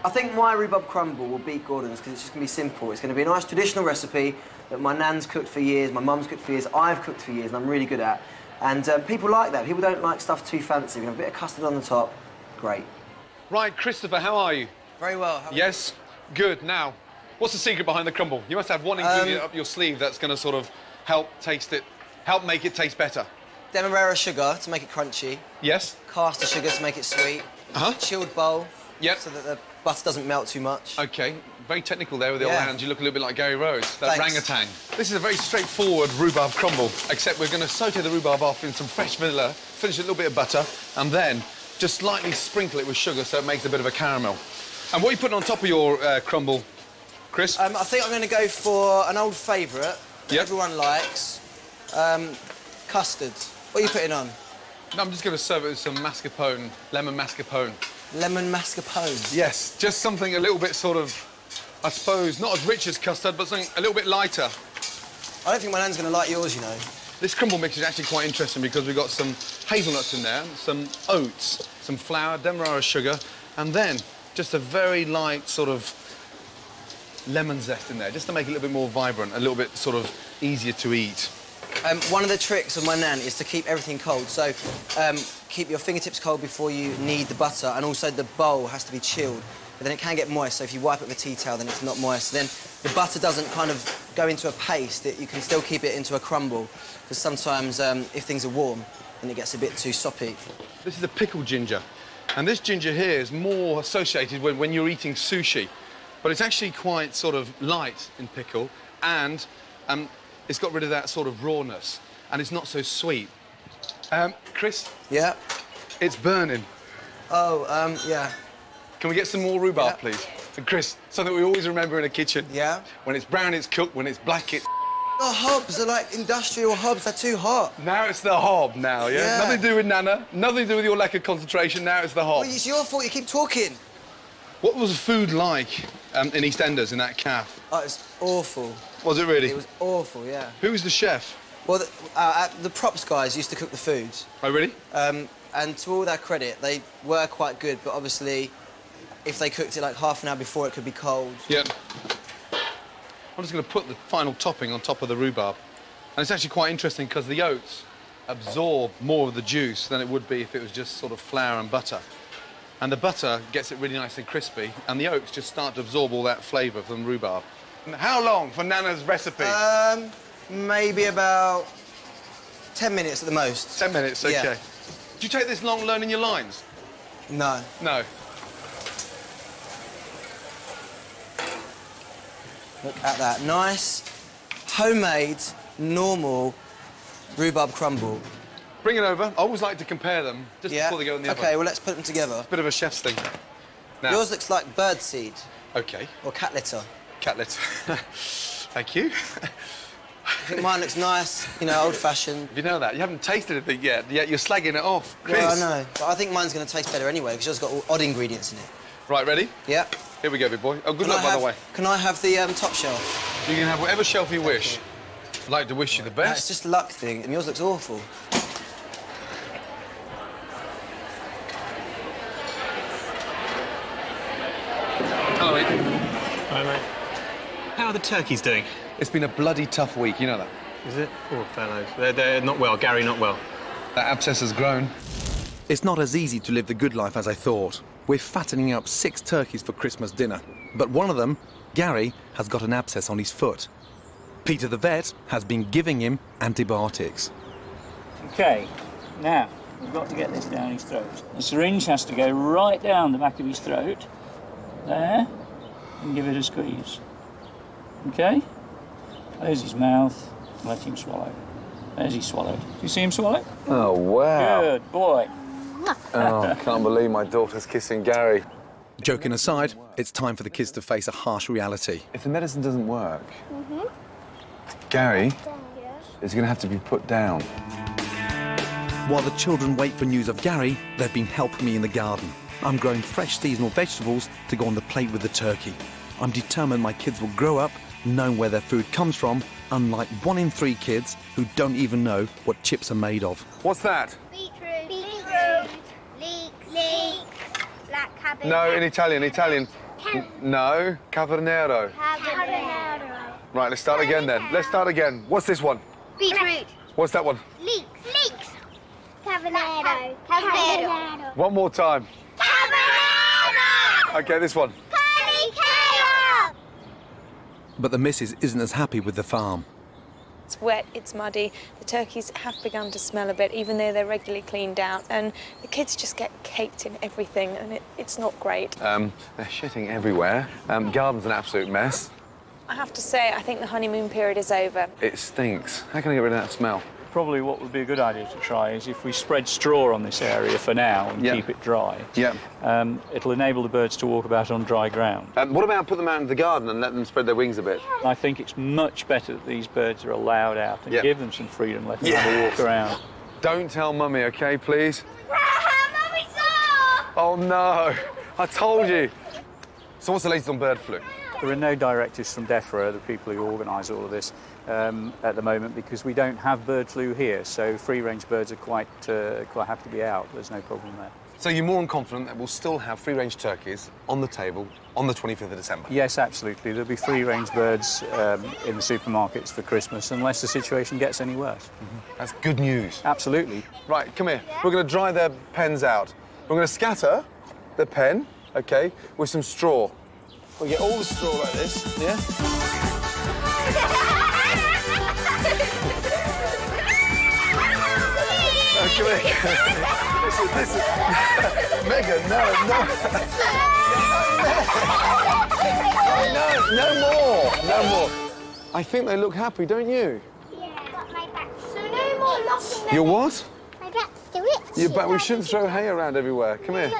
Speaker 4: I think my rhubarb crumble will beat Gordon's because it's just going to be simple. It's going to be a nice traditional recipe
Speaker 3: that my nan's cooked for years, my mum's cooked for years, I've cooked for years, and I'm really good at. And people like that. People don't like stuff too fancy. We have a bit of custard on the top. Great.
Speaker 1: Right, Christopher, how are you?
Speaker 3: Very well.
Speaker 1: Yes? Good. Now, what's the secret behind the crumble? You must have one ingredient up your sleeve that's going to sort of help make it taste better.
Speaker 3: Demerara sugar to make it crunchy.
Speaker 1: Yes?
Speaker 3: Caster sugar to make it sweet. Chilled bowl.
Speaker 1: Yep.
Speaker 3: So that the butter doesn't melt too much.
Speaker 1: OK. Very technical there with the old hands. You look a little bit like Gary Rose, that
Speaker 3: Thanks.
Speaker 1: orangutan. This is a very straightforward rhubarb crumble, except we're going to saute the rhubarb off in some fresh vanilla, finish it a little bit of butter, and then just slightly sprinkle it with sugar so it makes a bit of a caramel. And what are you putting on top of your crumble, Chris?
Speaker 3: I think I'm going to go for an old favourite that everyone likes. Custard. What are you putting on?
Speaker 1: No, I'm just going to serve it with some mascarpone, lemon mascarpone.
Speaker 3: Lemon mascarpone?
Speaker 1: Yes, just something a little bit sort of, I suppose, not as rich as custard, but something a little bit lighter.
Speaker 3: I don't think my nan's going to like yours, you know.
Speaker 1: This crumble mix is actually quite interesting because we've got some hazelnuts in there, some oats, some flour, demerara sugar, and then just a very light sort of lemon zest in there, just to make it a little bit more vibrant, a little bit sort of easier to eat.
Speaker 3: One of the tricks of my nan is to keep everything cold. So keep your fingertips cold before you knead the butter, and also the bowl has to be chilled. But then it can get moist, so if you wipe it with a tea towel, then it's not moist. Then the butter doesn't kind of go into a paste. You can still keep it into a crumble, because sometimes if things are warm, then it gets a bit too soppy.
Speaker 1: This is a pickled ginger, and this ginger here is more associated when you're eating sushi, but it's actually quite sort of light in pickle, and it's got rid of that sort of rawness, and it's not so sweet. Chris?
Speaker 3: Yeah?
Speaker 1: It's burning.
Speaker 3: Oh, yeah.
Speaker 1: Can we get some more rhubarb, please? And Chris, something we always remember in a kitchen.
Speaker 3: Yeah?
Speaker 1: When it's brown, it's cooked. When it's black, it's...
Speaker 3: The hobs are like industrial hobs. They're too hot.
Speaker 1: Now it's the hob now, yeah? Nothing to do with Nana, nothing to do with your lack of concentration. Now it's the hob.
Speaker 3: Well, it's your fault. You keep talking.
Speaker 1: What was the food like in EastEnders in that cafe?
Speaker 3: Oh, it was awful.
Speaker 1: Was it really?
Speaker 3: It was awful, yeah.
Speaker 1: Who was the chef?
Speaker 3: Well, the props guys used to cook the food.
Speaker 1: Oh, really?
Speaker 3: And to all their credit, they were quite good, but obviously, if they cooked it like half an hour before, it could be cold.
Speaker 1: Yep. I'm just going to put the final topping on top of the rhubarb. And it's actually quite interesting because the oats absorb more of the juice than it would be if it was just sort of flour and butter. And the butter gets it really nice and crispy, and the oats just start to absorb all that flavour from rhubarb. How long for Nana's recipe?
Speaker 3: Maybe about 10 minutes at the most.
Speaker 1: 10 minutes, OK.
Speaker 3: Yeah.
Speaker 1: Do you take this long learning your lines?
Speaker 3: No.
Speaker 1: No.
Speaker 3: Look at that. Nice, homemade, normal rhubarb crumble.
Speaker 1: Bring it over. I always like to compare them just before they go in the oven.
Speaker 3: OK, well, let's put them together.
Speaker 1: It's a bit of a chef's thing. Now.
Speaker 3: Yours looks like birdseed.
Speaker 1: OK.
Speaker 3: Or cat litter.
Speaker 1: Cat litter. Thank you.
Speaker 3: I think mine looks nice, you know, old-fashioned.
Speaker 1: You know that? You haven't tasted anything yet you're slagging it off. Chris.
Speaker 3: Well, I know. But I think mine's going to taste better anyway, because yours got all odd ingredients in it.
Speaker 1: Right, ready?
Speaker 3: Yeah.
Speaker 1: Here we go, big boy. Oh, good luck, by the way.
Speaker 3: Can I have the top shelf?
Speaker 1: You can have whatever shelf you wish. I'd like to wish you the best.
Speaker 3: No, it's just a luck thing, and yours looks awful.
Speaker 1: Hello, mate.
Speaker 8: Hi, mate. How are the turkeys doing?
Speaker 1: It's been a bloody tough week, you know that.
Speaker 8: Is it? Poor fellows. They're not well. Gary, not well.
Speaker 1: That abscess has grown.
Speaker 2: It's not as easy to live the good life as I thought. We're fattening up 6 turkeys for Christmas dinner. But one of them, Gary, has got an abscess on his foot. Peter the vet has been giving him antibiotics.
Speaker 18: OK, now, we've got to get this down his throat. The syringe has to go right down the back of his throat. There. And give it a squeeze. OK? There's his mouth. Let him swallow. There's he swallowed. Do you see him swallow?
Speaker 20: Oh, wow.
Speaker 18: Good boy.
Speaker 20: Oh, I can't believe my daughter's kissing Gary.
Speaker 2: Joking aside, it's time for the kids to face a harsh reality.
Speaker 20: If the medicine doesn't work, Gary is going to have to be put down.
Speaker 2: While the children wait for news of Gary, they've been helping me in the garden. I'm growing fresh seasonal vegetables to go on the plate with the turkey. I'm determined my kids will grow up knowing where their food comes from, unlike 1 in 3 kids who don't even know what chips are made of.
Speaker 1: What's that?
Speaker 5: Beetroot. Beetroot. Leek. Black cabbage.
Speaker 1: No, in Italian. No, cavernero.
Speaker 5: Cavernero.
Speaker 1: Right, let's start again then. Let's start again. What's this one?
Speaker 5: Beetroot.
Speaker 1: What's that one?
Speaker 5: Leeks. Cavallero. Cavallero.
Speaker 1: One more time.
Speaker 5: Cavallero.
Speaker 1: Okay, this one.
Speaker 5: Calicale.
Speaker 2: But the missus isn't as happy with the farm.
Speaker 6: It's wet, it's muddy, the turkeys have begun to smell a bit, even though they're regularly cleaned out, and the kids just get caked in everything, and it's not great.
Speaker 1: They're shitting everywhere. Garden's an absolute mess.
Speaker 6: I have to say, I think the honeymoon period is over.
Speaker 1: It stinks. How can I get rid of that smell?
Speaker 18: Probably what would be a good idea to try is if we spread straw on this area for now and keep it dry.
Speaker 1: Yeah.
Speaker 18: It'll enable the birds to walk about on dry ground.
Speaker 1: What about put them out into the garden and let them spread their wings a bit?
Speaker 18: I think it's much better that these birds are allowed out and give them some freedom, let them have a walk around.
Speaker 1: Don't tell Mummy, OK, please?
Speaker 5: Mummy saw!
Speaker 1: Oh, no. I told you. So what's the latest on bird flu?
Speaker 18: There are no directives from DEFRA, the people who organise all of this, at the moment, because we don't have bird flu here, so free-range birds are quite happy to be out. There's no problem there.
Speaker 1: So you're more than confident that we'll still have free-range turkeys on the table on the 25th of December?
Speaker 18: Yes, absolutely. There'll be free-range birds in the supermarkets for Christmas, unless the situation gets any worse.
Speaker 1: That's good news.
Speaker 18: Absolutely.
Speaker 1: Right, come here. We're going to dry their pens out. We're going to scatter the pen, OK, with some straw. We'll get all the straw like this, yeah? Okay, listen. Megan, no. No more. I think they look happy, don't you?
Speaker 5: Yeah, but my back's so no more locking.
Speaker 1: Your what?
Speaker 5: My back's too itchy.
Speaker 1: Your back. We shouldn't throw hay around everywhere. Come here.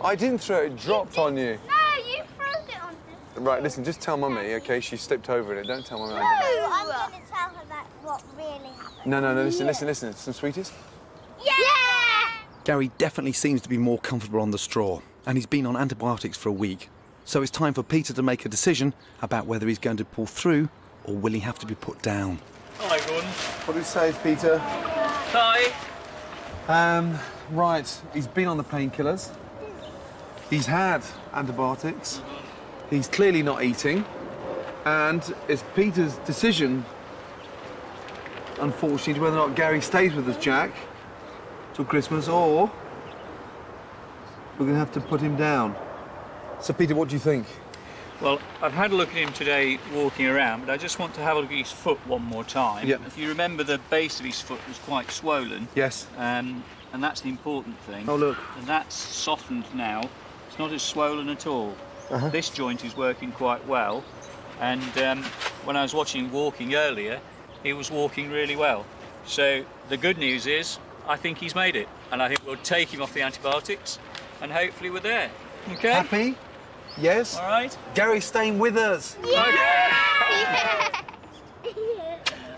Speaker 1: I didn't throw it. It dropped on you.
Speaker 5: No, you threw it on me.
Speaker 1: Right, listen, just tell Mummy, OK? She slipped over in it. Don't tell Mummy.
Speaker 5: No, I'm going to tell her that what really happened.
Speaker 1: No, listen. Some sweeties?
Speaker 5: Yeah!
Speaker 2: Gary definitely seems to be more comfortable on the straw, and he's been on antibiotics for a week. So it's time for Peter to make a decision about whether he's going to pull through or will he have to be put down.
Speaker 22: Hi, Gordon.
Speaker 1: What do you say, Peter?
Speaker 22: Hi.
Speaker 1: Right, he's been on the painkillers. He's had antibiotics. He's clearly not eating. And it's Peter's decision, unfortunately, whether or not Gary stays with us, Jack, till Christmas, or we're going to have to put him down. So, Peter, what do you think?
Speaker 18: Well, I've had a look at him today walking around, but I just want to have a look at his foot one more time.
Speaker 1: Yep.
Speaker 18: If you remember, the base of his foot was quite swollen.
Speaker 1: Yes.
Speaker 18: And that's the important thing.
Speaker 1: Oh, look.
Speaker 18: And that's softened now. It's not as swollen at all. This joint is working quite well. And when I was watching him walking earlier, he was walking really well. So the good news is, I think he's made it. And I think we'll take him off the antibiotics, and hopefully we're there. OK?
Speaker 1: Happy? Yes.
Speaker 18: All right.
Speaker 1: Gary's staying with us.
Speaker 5: Yeah!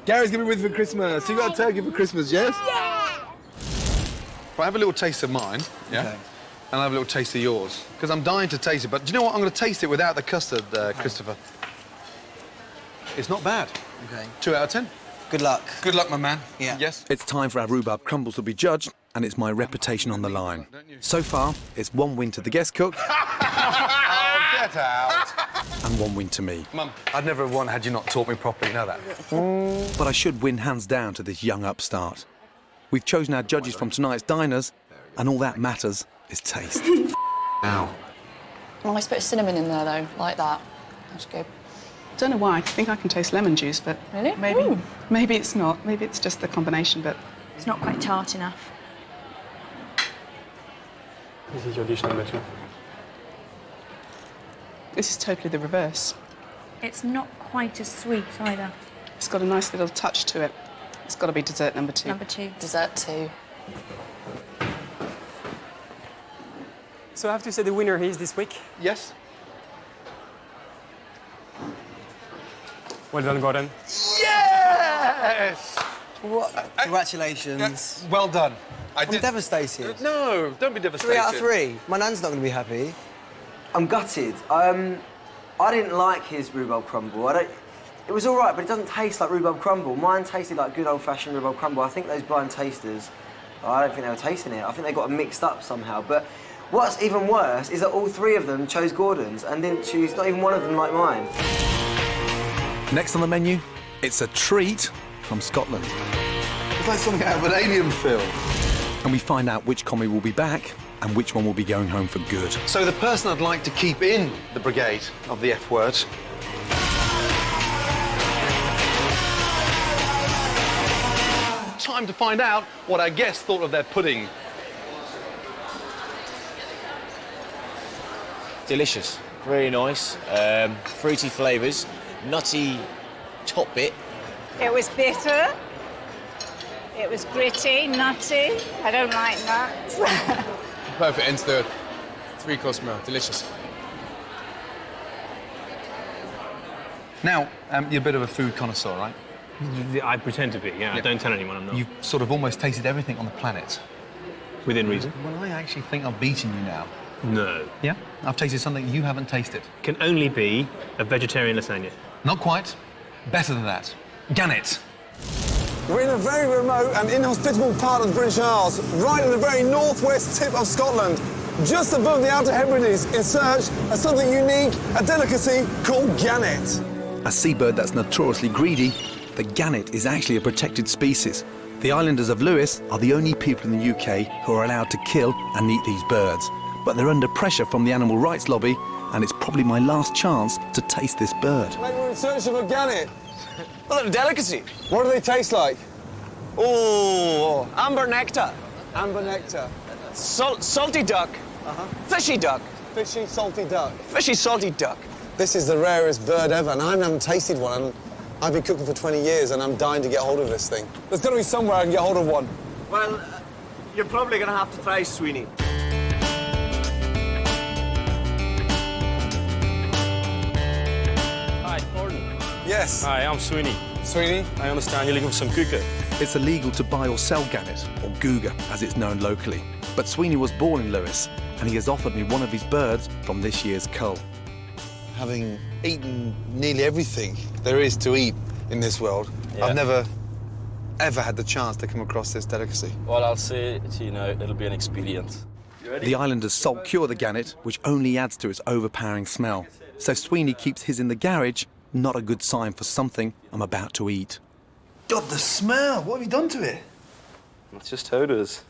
Speaker 1: Gary's going to be with you for Christmas. You got a turkey for Christmas, yes?
Speaker 5: Yeah!
Speaker 1: Well, have a little taste of mine, yeah? Okay. And I'll have a little taste of yours. Because I'm dying to taste it, but do you know what? I'm going to taste it without the custard, Christopher. It's not bad.
Speaker 3: OK.
Speaker 1: 2 out of 10.
Speaker 3: Good luck.
Speaker 1: Good luck, my man.
Speaker 3: Yeah.
Speaker 1: Yes?
Speaker 2: It's time for our rhubarb crumbles to be judged, and it's my reputation on the line. So far, it's 1 win to the guest cook.
Speaker 1: Oh, get out.
Speaker 2: And 1 win to me.
Speaker 1: Mum, I'd never have won had you not taught me properly, you know that.
Speaker 2: But I should win hands down to this young upstart. We've chosen our judges from tonight's diners, and all that matters is taste.
Speaker 1: Now.
Speaker 7: Well, I put cinnamon in there, though, like that. That's good.
Speaker 23: I don't know why. I think I can taste lemon juice, but
Speaker 7: Really?
Speaker 23: maybe it's not. Maybe it's just the combination, but
Speaker 6: It's not quite tart enough.
Speaker 22: This is your dish number 2.
Speaker 23: this is totally the reverse.
Speaker 6: It's not quite as sweet either.
Speaker 23: It's got a nice little touch to it. It's got to be dessert number 2.
Speaker 6: Number 2.
Speaker 7: Dessert 2.
Speaker 9: So I have to say the winner is this week.
Speaker 1: Yes?
Speaker 9: Well done, Gordon.
Speaker 1: Yes!
Speaker 3: What? Congratulations.
Speaker 1: Well done.
Speaker 3: I'm devastated.
Speaker 1: No, don't be devastated.
Speaker 3: 3 out of 3. My nan's not going to be happy. I'm gutted. I didn't like his rhubarb crumble. It was all right, but it doesn't taste like rhubarb crumble. Mine tasted like good old-fashioned rhubarb crumble. I think those blind tasters, I don't think they were tasting it. I think they got it mixed up somehow. But What's even worse is that all three of them chose Gordon's and didn't choose, not even one of them like mine.
Speaker 2: Next on the menu, it's a treat from Scotland.
Speaker 11: It's like something out of an alien film.
Speaker 2: And we find out which commie will be back and which one will be going home for good.
Speaker 11: So the person I'd like to keep in the brigade of the F word
Speaker 1: time to find out what our guests thought of their pudding.
Speaker 10: Delicious, very nice, fruity flavours, nutty top bit.
Speaker 13: It was bitter. It was gritty, nutty. I don't like nuts.
Speaker 14: Perfect end to the three-course meal. Delicious.
Speaker 11: Now, you're a bit of a food connoisseur, right?
Speaker 8: I pretend to be, yeah. Don't tell anyone I'm not.
Speaker 11: You've sort of almost tasted everything on the planet.
Speaker 8: Within reason?
Speaker 11: Well, I actually think I'm beating you now.
Speaker 8: No.
Speaker 11: Yeah? I've tasted something you haven't tasted.
Speaker 8: Can only be a vegetarian lasagna.
Speaker 11: Not quite. Better than that. Gannet.
Speaker 15: We're in a very remote and inhospitable part of the British Isles, right in the very northwest tip of Scotland, just above the Outer Hebrides, in search of something unique, a delicacy called gannet.
Speaker 2: A seabird that's notoriously greedy, the gannet is actually a protected species. The islanders of Lewis are the only people in the UK who are allowed to kill and eat these birds. But they're under pressure from the animal rights lobby, and it's probably my last chance to taste this bird.
Speaker 15: Mate, we're in search of a gannet.
Speaker 10: Well, they're a delicacy.
Speaker 15: What do they taste like?
Speaker 10: Oh, amber nectar.
Speaker 15: Amber nectar.
Speaker 10: Salty duck. Fishy duck.
Speaker 15: Fishy, salty duck.
Speaker 10: Fishy, salty duck.
Speaker 15: This is the rarest bird ever, and I haven't tasted one. And I've been cooking for 20 years, and I'm dying to get hold of this thing. There's got to be somewhere I can get hold of one.
Speaker 10: Well, you're probably going to have to try Sweeney.
Speaker 25: Hi, Gordon.
Speaker 15: Yes.
Speaker 25: Hi, I'm Sweeney.
Speaker 15: Sweeney?
Speaker 25: I understand you're looking for some kuka.
Speaker 2: It's illegal to buy or sell gannet, or googa, as it's known locally. But Sweeney was born in Lewis, and he has offered me one of his birds from this year's cull.
Speaker 11: Having eaten nearly everything there is to eat in this world,
Speaker 25: Yeah.
Speaker 11: I've never, ever had the chance to come across this delicacy.
Speaker 25: Well, I'll say to you now, it'll be an experience.
Speaker 2: The islanders salt cure the gannet, which only adds to its overpowering smell. So Sweeney keeps his in the garage, not a good sign for something I'm about to eat.
Speaker 11: God, the smell! What have you done to it?
Speaker 25: That's just how it is.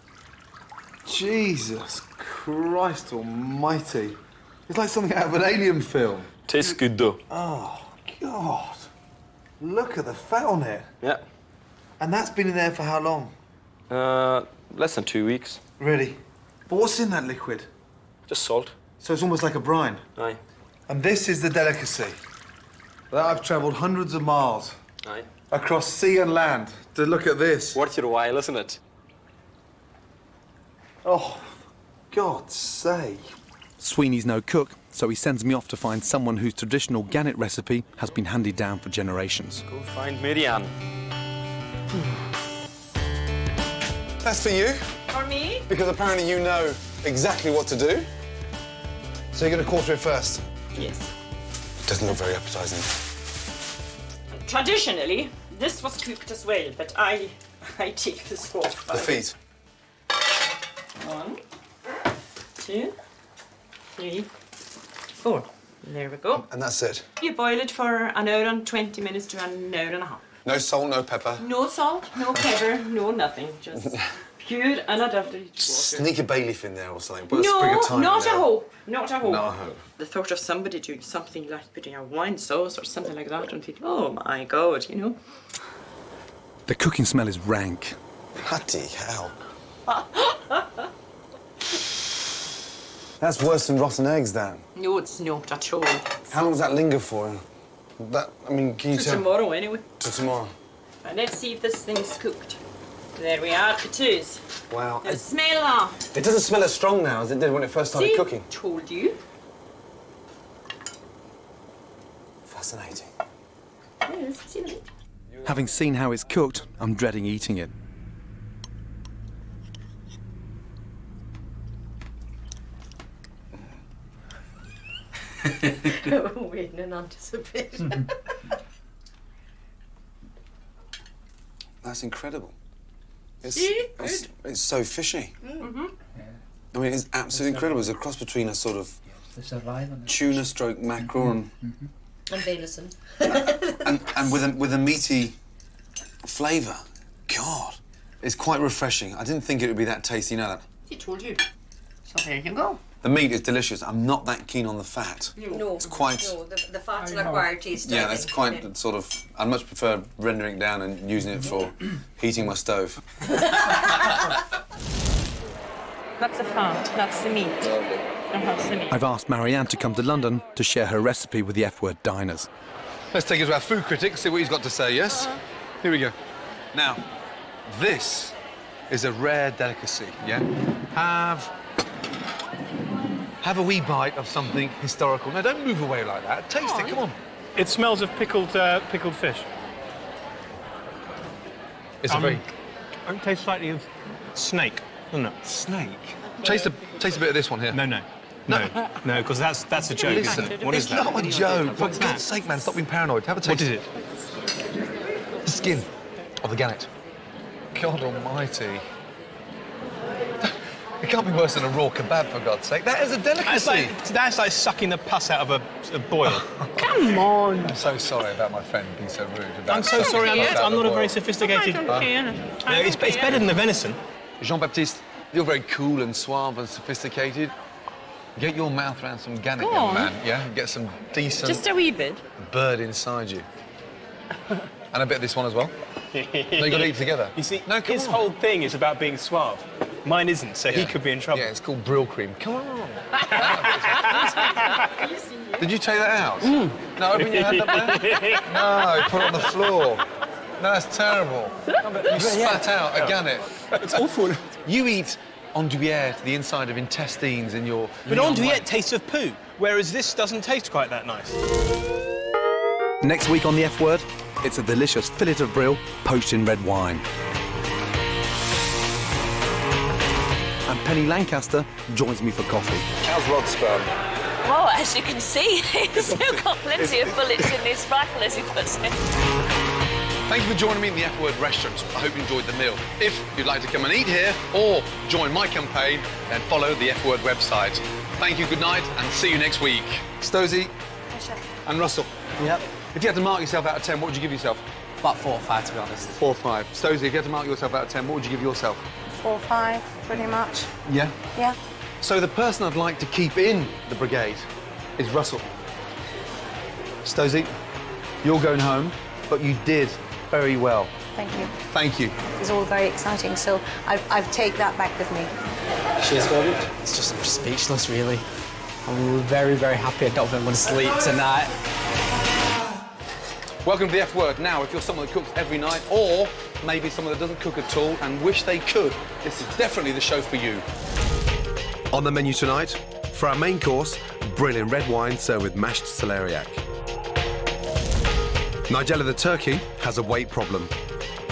Speaker 11: Jesus Christ almighty. It's like something out of an alien film.
Speaker 25: Tastes good, though.
Speaker 11: Oh, God. Look at the fat on it.
Speaker 25: Yeah.
Speaker 11: And that's been in there for how long?
Speaker 25: Less than 2 weeks.
Speaker 11: Really? But what's in that liquid?
Speaker 25: Just salt.
Speaker 11: So it's almost like a brine?
Speaker 25: Aye.
Speaker 11: And this is the delicacy that I've travelled hundreds of miles
Speaker 25: Aye.
Speaker 11: across sea and land to look at this.
Speaker 25: Worth your while, isn't it?
Speaker 11: Oh, God's sake.
Speaker 2: Sweeney's no cook, so he sends me off to find someone whose traditional gannet recipe has been handed down for generations.
Speaker 25: Go find Marianne.
Speaker 15: That's for you.
Speaker 13: For me?
Speaker 15: Because apparently you know exactly what to do.
Speaker 11: So you're going to quarter it first?
Speaker 13: Yes.
Speaker 15: Doesn't look very appetizing.
Speaker 13: Traditionally, this was cooked as well, but I take this off.
Speaker 15: The feet.
Speaker 13: 1, 2, 3, 4. There we go.
Speaker 15: And that's it.
Speaker 13: You boil it for an hour and 20 minutes to an hour and a half.
Speaker 15: No salt, no pepper.
Speaker 13: No salt, no pepper, no nothing. Just pure unadulterated water.
Speaker 15: Sneak a bay leaf in there or something. Put a
Speaker 13: No,
Speaker 15: sprig of thyme
Speaker 13: not
Speaker 15: in
Speaker 13: a
Speaker 15: there.
Speaker 13: hope. Not a hope.
Speaker 15: Not a hope.
Speaker 13: The thought of somebody doing something like putting a wine sauce or something like that and thinking, oh my God, you know.
Speaker 2: The cooking smell is rank.
Speaker 15: Bloody hell. That's worse than rotten eggs, Dan.
Speaker 13: No, it's not at all.
Speaker 15: How long does that linger for? Can you
Speaker 13: To
Speaker 15: tell?
Speaker 13: tomorrow, anyway.
Speaker 15: To tomorrow.
Speaker 13: And let's see if this thing's cooked. There we are, it is.
Speaker 15: Wow.
Speaker 13: Now smell that.
Speaker 15: It doesn't smell as strong now as it did when it first started
Speaker 13: See?
Speaker 15: cooking.
Speaker 13: Told you.
Speaker 15: Fascinating.
Speaker 13: Yes, see that?
Speaker 2: Having seen how it's cooked, I'm dreading eating it.
Speaker 13: Waiting in anticipation.
Speaker 15: That's incredible.
Speaker 13: See?
Speaker 15: It's so fishy.
Speaker 13: Mm-hmm.
Speaker 20: I mean, it's absolutely incredible. It's a cross between a sort of tuna stroke mackerel and
Speaker 12: venison.
Speaker 20: and with a meaty flavour. God, it's quite refreshing. I didn't think it would be that tasty. You know that?
Speaker 12: He told you. So there you go.
Speaker 20: The meat is delicious. I'm not that keen on the fat.
Speaker 12: No,
Speaker 20: it's quite.
Speaker 12: No, the fat's an acquired taste.
Speaker 20: Yeah, that's quite sort of. I'd much prefer rendering it down and using it for heating my stove.
Speaker 6: That's the fat, that's the meat. That's the meat.
Speaker 2: I've asked Marianne to come to London to share her recipe with the F-word diners.
Speaker 1: Let's take it to our food critic, see what he's got to say, yes? Here we go. Now, this is a rare delicacy, yeah? Have a wee bite of something historical. Now, don't move away like that. Taste it, come on.
Speaker 8: It smells of pickled fish.
Speaker 1: It's a very...
Speaker 8: It tastes slightly of snake, doesn't it?
Speaker 1: Snake? Taste a bit of this one here.
Speaker 8: No, because that's a joke, isn't it? What is that?
Speaker 1: It's not a joke. For God's sake, man, stop being paranoid. Have a taste.
Speaker 8: What is it?
Speaker 1: The skin of the gannet. God almighty. It can't be worse than a raw kebab, for God's sake. That is a delicacy.
Speaker 8: That's like sucking the pus out of a boil.
Speaker 1: Come on. I'm so sorry about my friend being so rude.
Speaker 8: I'm so sorry. I'm not a very sophisticated... It's better than the venison.
Speaker 1: Jean-Baptiste, you're very cool and suave and sophisticated. Get your mouth around some gannet, young man, yeah? Get some decent...
Speaker 12: Just a wee bit.
Speaker 1: ...bird inside you. And a bit of this one as well. No, you got to eat together.
Speaker 8: You see,
Speaker 1: no,
Speaker 8: his whole thing is about being suave. Mine isn't, so he could be in trouble.
Speaker 1: Yeah, it's called brill cream. Come on. Did you take that out? No, open your hand up there. No, put it on the floor. No, that's terrible. You spat out a gannet.
Speaker 8: It's awful.
Speaker 1: You eat andouillette, the inside of intestines in your...
Speaker 8: But andouillette tastes of poo, whereas this doesn't taste quite that nice.
Speaker 2: Next week on The F-Word, it's a delicious fillet of brill poached in red wine. And Penny Lancaster joins me for coffee.
Speaker 20: How's Rod's sperm?
Speaker 12: Well, as you can see, he's still got plenty of bullets in his rifle, as he puts it.
Speaker 1: Thank you for joining me in the F-Word restaurant. I hope you enjoyed the meal. If you'd like to come and eat here or join my campaign, then follow the F-Word website. Thank you, good night, and see you next week. Stosey and Russell.
Speaker 3: Yep.
Speaker 1: If you had to mark yourself out of 10, what would you give yourself?
Speaker 3: About 4 or 5, to be honest.
Speaker 1: 4 or 5. Stosey, if you had to mark yourself out of 10, what would you give yourself?
Speaker 6: 4 or 5, pretty much.
Speaker 1: Yeah?
Speaker 6: Yeah.
Speaker 1: So the person I'd like to keep in the brigade is Russell. Stosey, you're going home, but you did very well.
Speaker 6: Thank you.
Speaker 1: Thank you.
Speaker 6: It's all very exciting, so I've take that back with me.
Speaker 3: Cheers, Gordon. It's just speechless, really. I'm very, very happy I don't think I'm going to sleep tonight.
Speaker 1: Welcome to the F-Word. Now, if you're someone that cooks every night, or maybe someone that doesn't cook at all and wish they could, this is definitely the show for you.
Speaker 16: On the menu tonight, for our main course, brilliant red wine served with mashed celeriac. Nigella the turkey has a weight problem.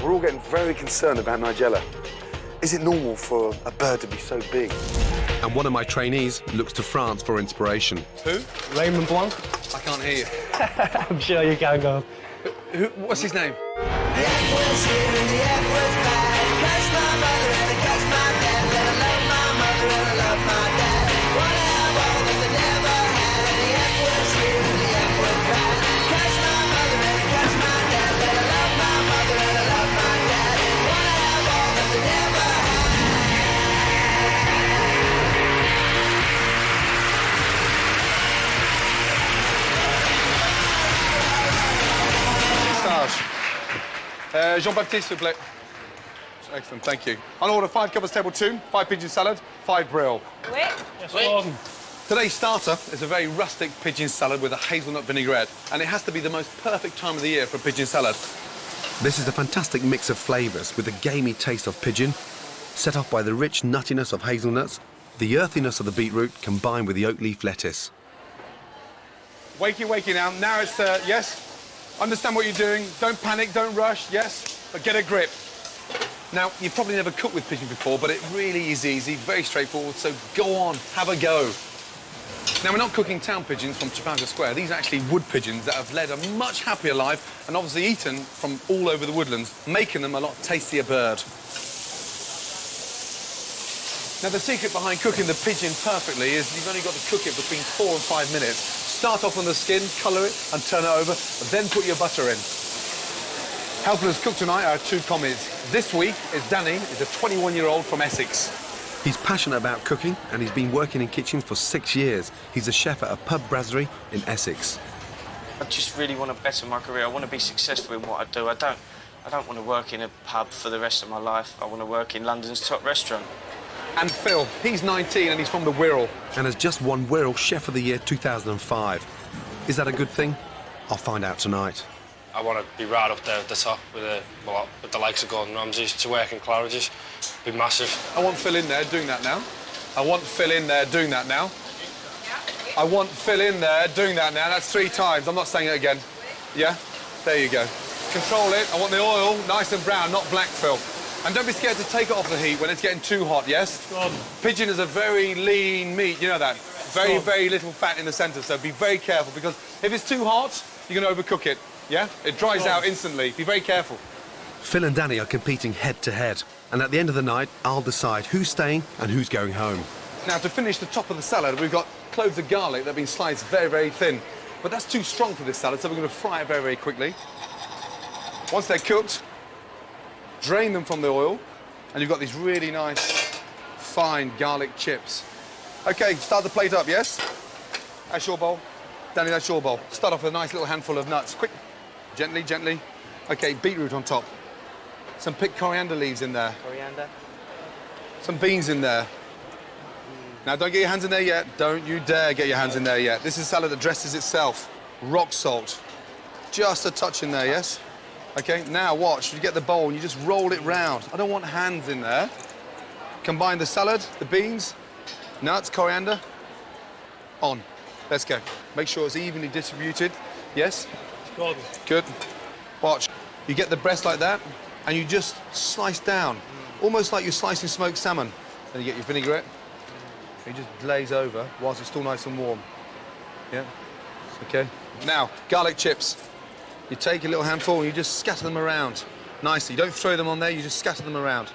Speaker 20: We're all getting very concerned about Nigella. Is it normal for a bird to be so big?
Speaker 16: And one of my trainees looks to France for inspiration.
Speaker 1: Who?
Speaker 9: Raymond Blanc.
Speaker 1: I can't hear you.
Speaker 9: I'm sure you can go.
Speaker 1: What's his name? Jean-Baptiste, s'il vous plaît. Excellent, thank you. I'll order 5 covers table 2, 5 pigeon salad, 5 brill.
Speaker 8: Yes,
Speaker 1: Today's starter is a very rustic pigeon salad with a hazelnut vinaigrette, and it has to be the most perfect time of the year for a pigeon salad.
Speaker 16: This is a fantastic mix of flavours with the gamey taste of pigeon, set off by the rich nuttiness of hazelnuts, the earthiness of the beetroot combined with the oak leaf lettuce.
Speaker 1: Wakey now. Now it's, yes? Understand what you're doing. Don't panic, don't rush, yes? But get a grip. Now, you've probably never cooked with pigeon before, but it really is easy, very straightforward, so go on, have a go. Now, we're not cooking town pigeons from Trafalgar Square. These are actually wood pigeons that have led a much happier life and obviously eaten from all over the woodlands, making them a lot tastier bird. Now, the secret behind cooking the pigeon perfectly is you've only got to cook it between 4 and 5 minutes. Start off on the skin, colour it and turn it over, and then put your butter in. Helping us cook tonight are 2 commies. This week is Danny, is a 21-year-old from Essex.
Speaker 16: He's passionate about cooking and he's been working in kitchens for 6 years. He's a chef at a pub brasserie in Essex.
Speaker 4: I just really want to better my career. I want to be successful in what I do. I don't want to work in a pub for the rest of my life. I want to work in London's top restaurant.
Speaker 1: And Phil, he's 19 and he's from the Wirral.
Speaker 16: And has just won Wirral Chef of the Year 2005. Is that a good thing? I'll find out tonight.
Speaker 17: I want to be right up there at the top with the likes of Gordon Ramsay. To work in Claridge's, be massive.
Speaker 1: I want Phil in there doing that now. I want Phil in there doing that now. I want Phil in there doing that now. That's 3 times. I'm not saying it again. Yeah? There you go. Control it. I want the oil nice and brown, not black, Phil. And don't be scared to take it off the heat when it's getting too hot, yes? Pigeon is a very lean meat, you know that? Very, very little fat in the centre, so be very careful, because if it's too hot, you're going to overcook it, yeah? It dries out instantly. Be very careful.
Speaker 16: Phil and Danny are competing head-to-head, and at the end of the night, I'll decide who's staying and who's going home.
Speaker 1: Now, to finish the top of the salad, we've got cloves of garlic that have been sliced very, very thin. But that's too strong for this salad, so we're going to fry it very, very quickly. Once they're cooked, drain them from the oil, and you've got these really nice, fine garlic chips. OK, start the plate up, yes? That's your bowl. Danny, that's your bowl. Start off with a nice little handful of nuts. Quick. Gently, gently. OK, beetroot on top. Some picked coriander leaves in there.
Speaker 4: Coriander.
Speaker 1: Some beans in there. Now, don't get your hands in there yet. Don't you dare get your hands in there yet. This is a salad that dresses itself. Rock salt. Just a touch in there, yes? OK, now watch. You get the bowl and you just roll it round. I don't want hands in there. Combine the salad, the beans, nuts, coriander. On. Let's go. Make sure it's evenly distributed. Yes? Good. Watch. You get the breast like that and you just slice down. Almost like you're slicing smoked salmon. Then you get your vinaigrette. You just glaze over whilst it's still nice and warm. Yeah? OK. Now, garlic chips. You take a little handful and you just scatter them around nicely. You don't throw them on there, you just scatter them around.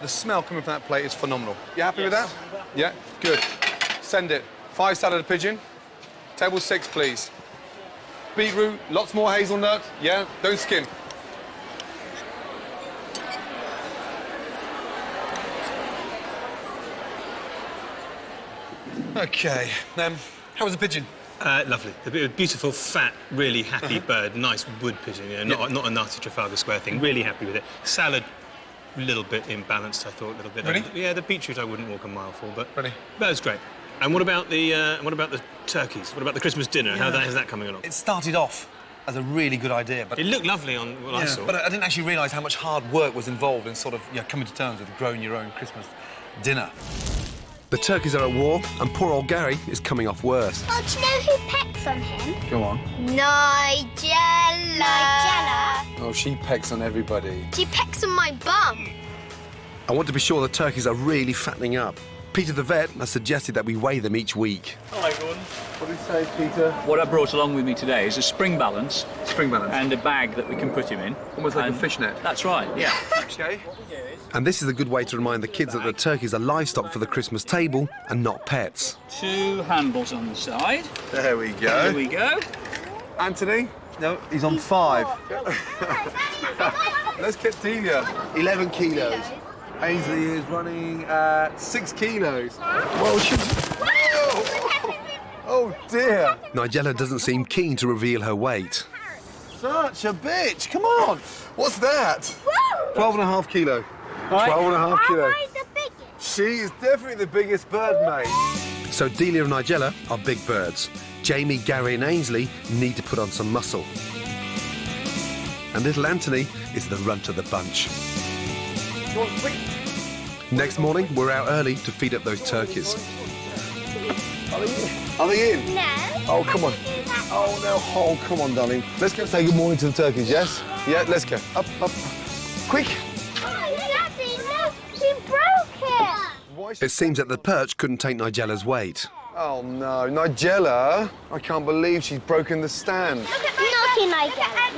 Speaker 1: The smell coming from that plate is phenomenal. You happy with that? Yeah? Good. Send it. 5 salad pigeon. Table 6, please. Beetroot, lots more hazelnut. Yeah? Don't skim. OK. How was the pigeon?
Speaker 8: Lovely. A beautiful, fat, really happy bird. Nice wood pigeon, you know, not a nasty Trafalgar Square thing. Really happy with it. Salad, a little bit imbalanced, I thought, a little bit.
Speaker 1: Really?
Speaker 8: Yeah, the beetroot I wouldn't walk a mile for, but
Speaker 1: really?
Speaker 8: That was great. And what about the turkeys? What about the Christmas dinner?
Speaker 11: Yeah.
Speaker 8: How is that coming along?
Speaker 11: It started off as a really good idea, but
Speaker 8: it looked lovely on what I saw.
Speaker 11: But I didn't actually realise how much hard work was involved in sort of coming to terms with growing your own Christmas dinner.
Speaker 16: The turkeys are at war, and poor old Gary is coming off worse.
Speaker 5: Oh, do you know who pecks on him?
Speaker 11: Go on.
Speaker 5: Nigella.
Speaker 11: Oh, she pecks on everybody.
Speaker 5: She pecks on my bum.
Speaker 16: I want to be sure the turkeys are really fattening up. Peter the vet has suggested that we weigh them each week.
Speaker 9: Hi, Gordon.
Speaker 11: What do you say, Peter?
Speaker 18: What I brought along with me today is a spring balance.
Speaker 11: Spring balance.
Speaker 18: And a bag that we can put him in.
Speaker 11: Almost like a fishnet.
Speaker 18: That's right, yeah.
Speaker 11: OK.
Speaker 16: And this is a good way to remind the kids that the turkeys are livestock for the Christmas table and not pets.
Speaker 18: 2 handles on the side.
Speaker 11: There we go.
Speaker 18: There we go.
Speaker 11: Anthony? No, he's on 5. Let's get Delia. 11 kilos. Ainsley is running at 6 kilos. Whoa, oh, dear.
Speaker 16: Nigella doesn't seem keen to reveal her weight.
Speaker 11: Such a bitch. Come on. What's that? 12.5 kilo. 12.5 kilo. She is definitely the biggest bird, mate.
Speaker 16: So Delia and Nigella are big birds. Jamie, Gary and Ainsley need to put on some muscle. And little Anthony is the runt of the bunch. Next morning, we're out early to feed up those turkeys.
Speaker 11: Are they in?
Speaker 5: No.
Speaker 11: Oh, come on. Oh, no. Oh, come on, darling. Let's go say good morning to the turkeys, yes? Yeah, let's go. Up. Quick.
Speaker 5: Oh, Daddy, look, she broke it.
Speaker 16: It seems that the perch couldn't take Nigella's weight.
Speaker 11: Oh, no. Nigella, I can't believe she's broken the stand.
Speaker 5: Naughty Nigella.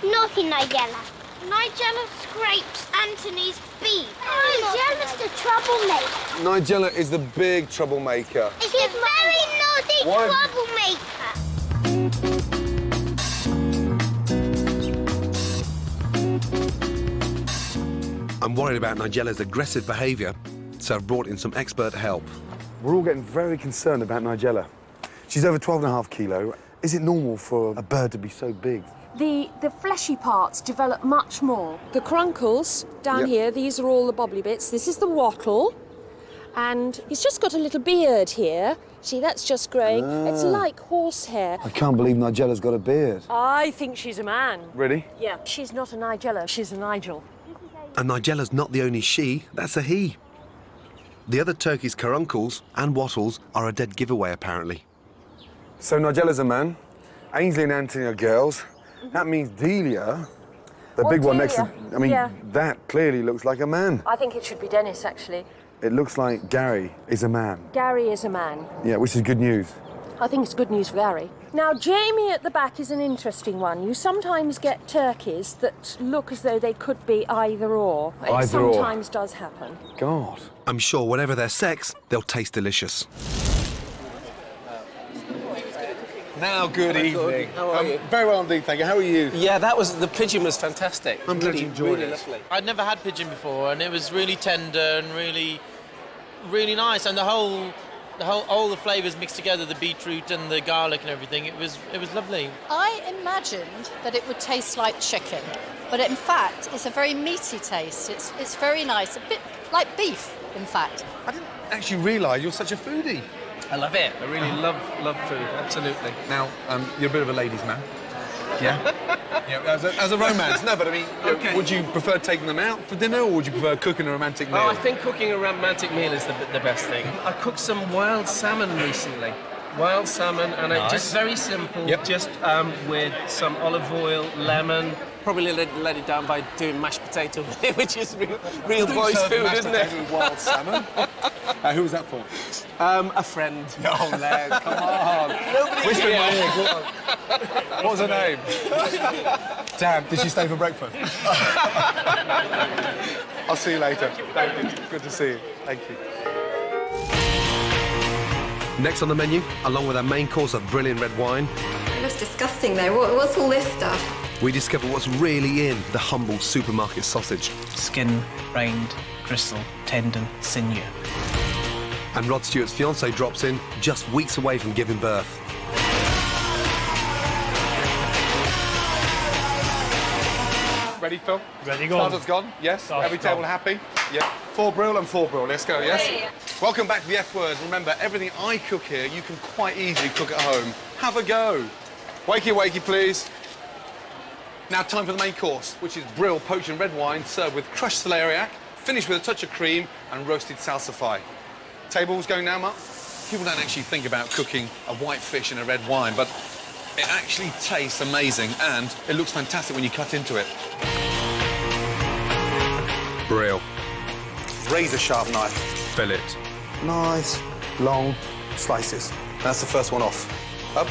Speaker 5: Naughty Nigella. Nigella scrapes Anthony's beak. Nigella's the troublemaker.
Speaker 15: Nigella is the big troublemaker.
Speaker 5: She's a very naughty troublemaker.
Speaker 16: I'm worried about Nigella's aggressive behaviour, so I've brought in some expert help.
Speaker 15: We're all getting very concerned about Nigella. She's over 12.5 kilo. Is it normal for a bird to be so big?
Speaker 19: The fleshy parts develop much more. The crunkles down here, these are all the bobbly bits. This is the wattle. And he's just got a little beard here. See, that's just growing. It's like horsehair.
Speaker 15: I can't believe Nigella's got a beard.
Speaker 19: I think she's a man.
Speaker 15: Really?
Speaker 19: Yeah. She's not a Nigella, she's a Nigel.
Speaker 16: And Nigella's not the only she, that's a he. The other turkey's caruncles and wattles are a dead giveaway, apparently.
Speaker 15: So Nigella's a man, Ainsley and Anthony are girls. That means Delia, the big one next to... I mean, that clearly looks like a man.
Speaker 19: I think it should be Dennis, actually.
Speaker 15: It looks like Gary is a man.
Speaker 19: Gary is a man.
Speaker 15: Yeah, which is good news.
Speaker 19: I think it's good news for Gary. Now, Jamie at the back is an interesting one. You sometimes get turkeys that look as though they could be either or. It sometimes does happen.
Speaker 15: God.
Speaker 16: I'm sure whatever their sex, they'll taste delicious.
Speaker 11: Now, good evening.
Speaker 10: How are you?
Speaker 11: Very well indeed, thank you. How are you?
Speaker 10: Yeah, the pigeon was fantastic.
Speaker 11: I'm glad you enjoyed it.
Speaker 10: Lovely.
Speaker 21: I'd never had pigeon before, and it was really tender and really, really nice. And all the flavours mixed together, the beetroot and the garlic and everything, it was lovely.
Speaker 22: I imagined that it would taste like chicken, but in fact, it's a very meaty taste. It's very nice, a bit like beef, in fact.
Speaker 11: I didn't actually realise you're such a foodie.
Speaker 10: I love it. I really love food, absolutely.
Speaker 11: Now, you're a bit of a ladies' man. Yeah? As a romance. No, but I mean, would you prefer taking them out for dinner, or would you prefer cooking a romantic meal?
Speaker 10: Oh, I think cooking a romantic meal is the best thing. I cooked some wild salmon recently. Wild salmon, and it's just very simple.
Speaker 11: Yep.
Speaker 10: Just with some olive oil, lemon. Probably let it down by doing mashed potato, which is real boys' food, isn't it?
Speaker 11: With wild salmon. Who was that for?
Speaker 10: A friend.
Speaker 11: Oh, Len, come on. Whisper in my ear. What was her name? Damn, did she stay for breakfast? I'll see you later. Thank you. Good to see you. Thank you.
Speaker 16: Next on the menu, along with our main course of brilliant red wine,
Speaker 23: It looks disgusting, though. What's all this stuff?
Speaker 16: we discover what's really in the humble supermarket sausage.
Speaker 24: Skin, rind, gristle, tendon, sinew.
Speaker 16: And Rod Stewart's fiancée drops in just weeks away from giving birth.
Speaker 11: Ready, Phil?
Speaker 8: Ready, go on.
Speaker 11: Starter's gone, yes?
Speaker 8: Starter's
Speaker 11: Every table
Speaker 8: gone.
Speaker 11: happy? Yeah. 4 brill and 4 brill. Let's go, yes? Welcome back to the F Word. Remember, everything I cook here, you can quite easily cook at home. Have a go. Wakey, wakey, please. Now, time for the main course, which is brill, poached and red wine, served with crushed celeriac, finished with a touch of cream and roasted salsify. Tables going now, Mark? People don't actually think about cooking a white fish in a red wine, but it actually tastes amazing and it looks fantastic when you cut into it.
Speaker 16: Brill.
Speaker 11: Razor sharp knife.
Speaker 16: Fillet.
Speaker 11: Nice, long slices. That's the first one off. Up.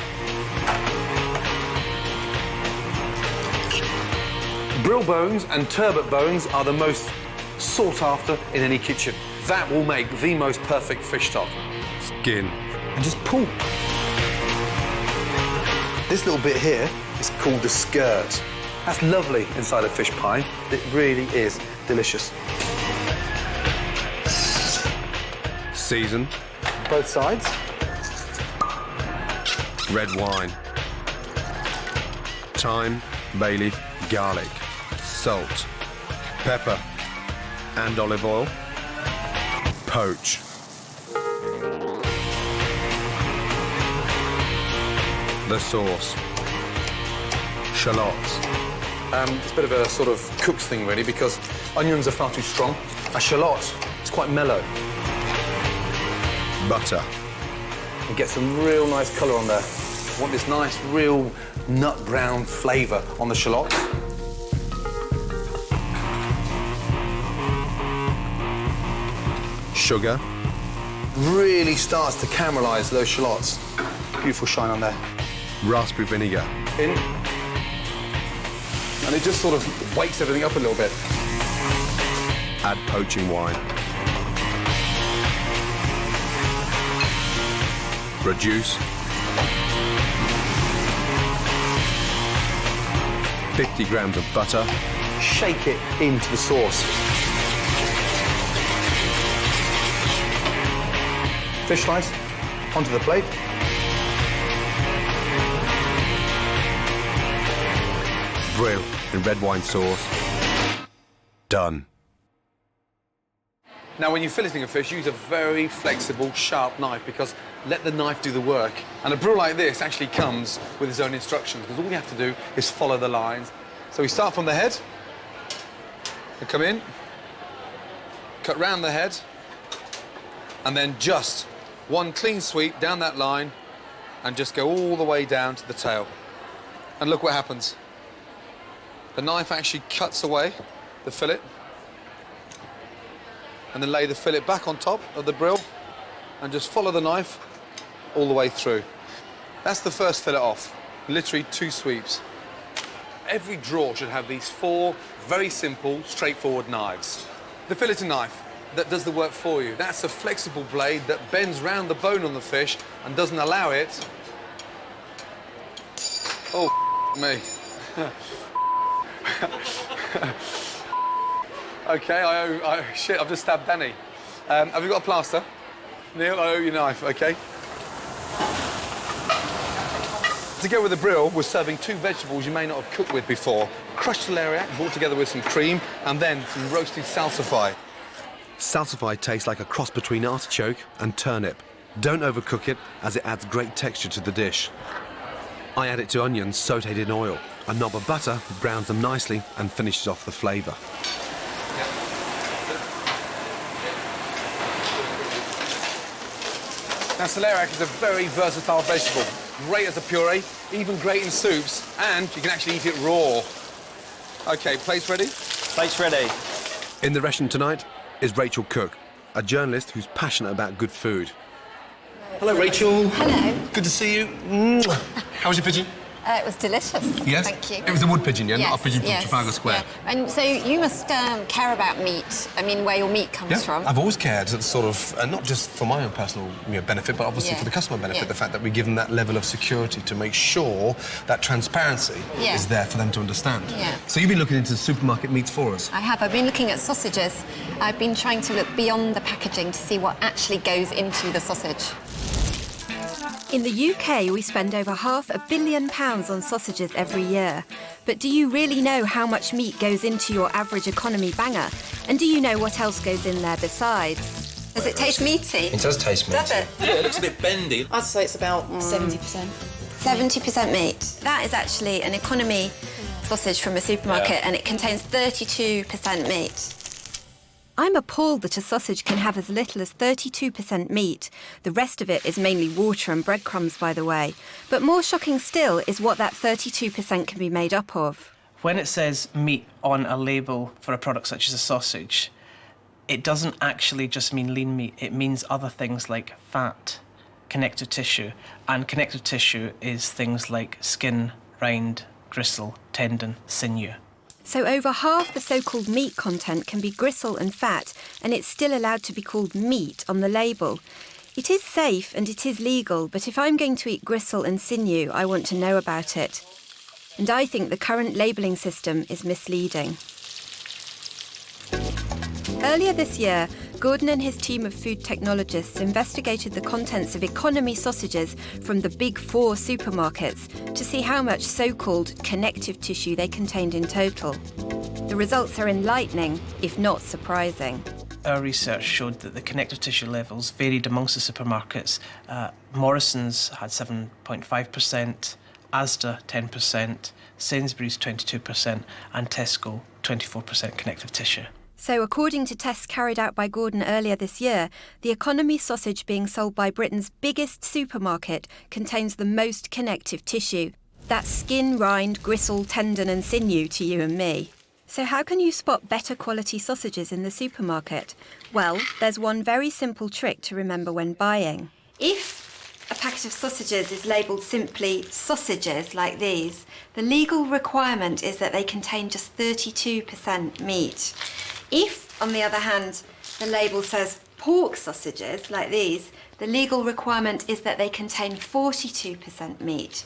Speaker 11: Brill bones and turbot bones are the most sought after in any kitchen. That will make the most perfect fish stock.
Speaker 16: Skin.
Speaker 11: And just pull. This little bit here is called the skirt. That's lovely inside a fish pie. It really is delicious.
Speaker 16: Season.
Speaker 11: Both sides.
Speaker 16: Red wine. Thyme, bay leaf, garlic, salt, pepper, and olive oil. Poach. The sauce. Shallots.
Speaker 11: It's a bit of a sort of cook's thing, really, because onions are far too strong. A shallot is quite mellow.
Speaker 16: Butter.
Speaker 11: And get some real nice colour on there. I want this nice, real nut brown flavour on the shallot.
Speaker 16: Sugar.
Speaker 11: Really starts to caramelise those shallots. Beautiful shine on there.
Speaker 16: Raspberry vinegar.
Speaker 11: In. And it just sort of wakes everything up a little bit.
Speaker 16: Add poaching wine. Reduce. 50 grams of butter.
Speaker 11: Shake it into the sauce. Fish slice onto the plate.
Speaker 16: Grill in red wine sauce. Done.
Speaker 11: Now, when you're filleting a fish, use a very flexible, sharp knife because let the knife do the work. And a brill like this actually comes with its own instructions because all you have to do is follow the lines. So we start from the head, and come in, cut round the head, and then just one clean sweep down that line and just go all the way down to the tail. And look what happens. The knife actually cuts away the fillet and then lay the fillet back on top of the brill and just follow the knife all the way through. That's the first fillet off, literally 2 sweeps. Every drawer should have these 4 very simple, straightforward knives. The filleting knife that does the work for you. That's a flexible blade that bends round the bone on the fish and doesn't allow it... Oh, me. OK, shit, I've just stabbed Danny. Have you got a plaster? Neil, I owe you a knife, OK? To go with the brill, we're serving 2 vegetables you may not have cooked with before. Crushed celeriac, brought together with some cream, and then some roasted salsify.
Speaker 16: Salsify tastes like a cross between artichoke and turnip. Don't overcook it, as it adds great texture to the dish. I add it to onions sautéed in oil. A knob of butter browns them nicely and finishes off the flavour.
Speaker 11: Now, celeriac is a very versatile vegetable. Great as a puree, even great in soups, and you can actually eat it raw. OK, plates ready?
Speaker 2: Plates ready.
Speaker 16: In the restaurant tonight is Rachel Cook, a journalist who's passionate about good food.
Speaker 2: Hello, Rachel.
Speaker 23: Hello.
Speaker 2: Good to see you. How was your pigeon?
Speaker 23: It was delicious.
Speaker 2: Yes?
Speaker 23: Thank you.
Speaker 2: It was a wood pigeon, yeah?
Speaker 23: Yes,
Speaker 2: Not a pigeon from
Speaker 23: yes,
Speaker 2: Trafalgar Square.
Speaker 23: yeah. And so you must care about meat. I mean, where your meat comes from.
Speaker 2: I've always cared, sort of, not just for my own personal benefit, but obviously
Speaker 23: Yeah.
Speaker 2: for the customer benefit,
Speaker 23: Yeah.
Speaker 2: the fact that we give them that level of security to make sure that transparency
Speaker 23: Yeah.
Speaker 2: is there for them to understand.
Speaker 23: Yeah.
Speaker 2: So you've been looking into supermarket meats for us?
Speaker 23: I have. I've been looking at sausages. I've been trying to look beyond the packaging to see what actually goes into the sausage.
Speaker 7: In the UK, we spend over £500 million on sausages every year. But do you really know how much meat goes into your average economy banger? And do you know what else goes in there besides?
Speaker 23: Does it taste meaty?
Speaker 2: It does taste meaty.
Speaker 23: Does it?
Speaker 2: Yeah, it looks a bit bendy.
Speaker 23: I'd say it's about 70%. 70% meat. That is actually an economy sausage from a supermarket, and it contains 32% meat.
Speaker 7: I'm appalled that a sausage can have as little as 32% meat. The rest of it is mainly water and breadcrumbs, by the way. But more shocking still is what that 32% can be made up of.
Speaker 21: When it says meat on a label for a product such as a sausage, it doesn't actually just mean lean meat. It means other things like fat, connective tissue. And connective tissue is things like skin, rind, gristle, tendon, sinew.
Speaker 7: So over half the so-called meat content can be gristle and fat, and it's still allowed to be called meat on the label. It is safe and it is legal, but if I'm going to eat gristle and sinew, I want to know about it. And I think the current labelling system is misleading. Earlier this year, Gordon and his team of food technologists investigated the contents of economy sausages from the big 4 supermarkets to see how much so-called connective tissue they contained in total. The results are enlightening, if not surprising.
Speaker 21: Our research showed that the connective tissue levels varied amongst the supermarkets. Morrison's had 7.5%, Asda 10%, Sainsbury's 22%, and Tesco 24% connective tissue.
Speaker 7: So according to tests carried out by Gordon earlier this year, the economy sausage being sold by Britain's biggest supermarket contains the most connective tissue. That's skin, rind, gristle, tendon and sinew to you and me. So how can you spot better quality sausages in the supermarket? Well, there's one very simple trick to remember when buying.
Speaker 23: If
Speaker 7: a packet of sausages is labelled simply sausages, like these, the legal requirement is that they contain just 32% meat. If, on the other hand, the label says pork sausages, like these, the legal requirement is that they contain 42% meat.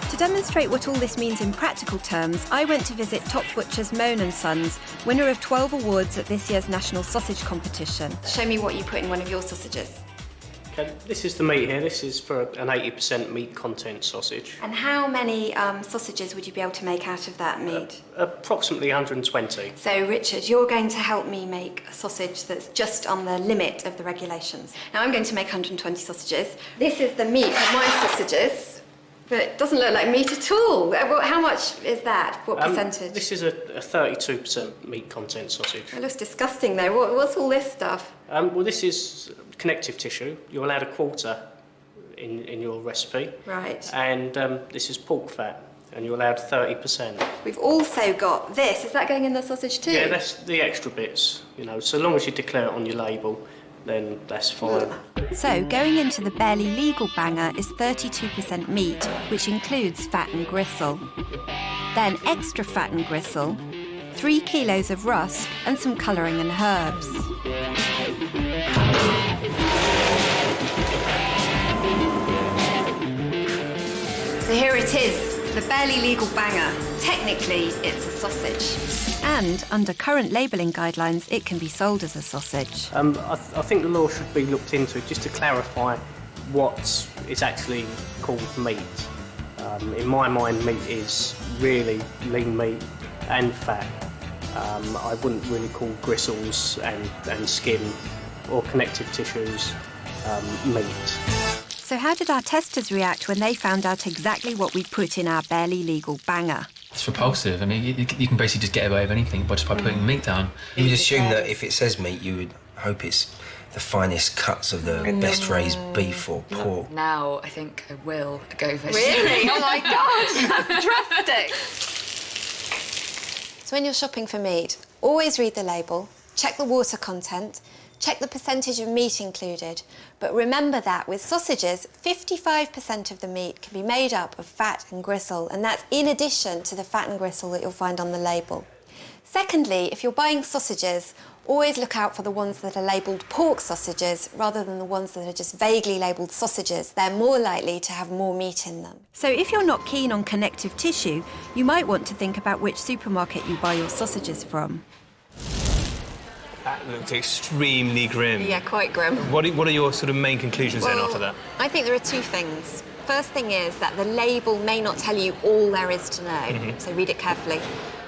Speaker 7: To demonstrate what all this means in practical terms, I went to visit top butchers Moan & Sons, winner of 12 awards at this year's National Sausage Competition. Show me what you put in one of your sausages.
Speaker 10: Okay, this is the meat here. This is for an 80% meat content sausage.
Speaker 7: And how many sausages would you be able to make out of that meat?
Speaker 10: Approximately 120.
Speaker 7: So, Richard, you're going to help me make a sausage that's just on the limit of the regulations. Now, I'm going to make 120 sausages. This is the meat of my sausages, but it doesn't look like meat at all. How much is that? What percentage?
Speaker 10: This is a 32% meat content sausage.
Speaker 7: It looks disgusting, though. What's all this stuff?
Speaker 10: Well, this is connective tissue. You're allowed a quarter in your recipe.
Speaker 7: Right.
Speaker 10: And this is pork fat, and you're allowed 30%.
Speaker 7: We've also got this. Is that going in the sausage too?
Speaker 10: Yeah, that's the extra bits, you know. So long as you declare it on your label, then that's fine.
Speaker 7: So, going into the barely legal banger is 32% meat, which includes fat and gristle. Then extra fat and gristle, 3 kilos of rusk and some colouring and herbs. So here it is, the barely legal banger. Technically, it's a sausage. And under current labelling guidelines, it can be sold as a sausage.
Speaker 10: I think the law should be looked into just to clarify what is actually called meat. In my mind, meat is really lean meat and fat. I wouldn't really call gristles and skin or connective tissues meat.
Speaker 7: So how did our testers react when they found out exactly what we'd put in our barely legal banger?
Speaker 6: It's repulsive. I mean, you can basically just get away with anything by putting meat down.
Speaker 12: You would assume that if it says meat, you would hope it's the finest cuts of the best raised beef or pork.
Speaker 13: Now I think I will go for
Speaker 23: Really? Oh my gosh, that's drastic. So when you're shopping for meat, always read the label, check the water content, check the percentage of meat included. But remember that with sausages, 55% of the meat can be made up of fat and gristle, and that's in addition to the fat and gristle that you'll find on the label. Secondly, if you're buying sausages, always look out for the ones that are labelled pork sausages rather than the ones that are just vaguely labelled sausages. They're more likely to have more meat in them.
Speaker 7: So if you're not keen on connective tissue, you might want to think about which supermarket you buy your sausages from.
Speaker 8: That looked extremely grim.
Speaker 23: Yeah, quite grim.
Speaker 8: What are your sort of main conclusions then after that?
Speaker 23: I think there are two things. First thing is that the label may not tell you all there is to know, so read it carefully.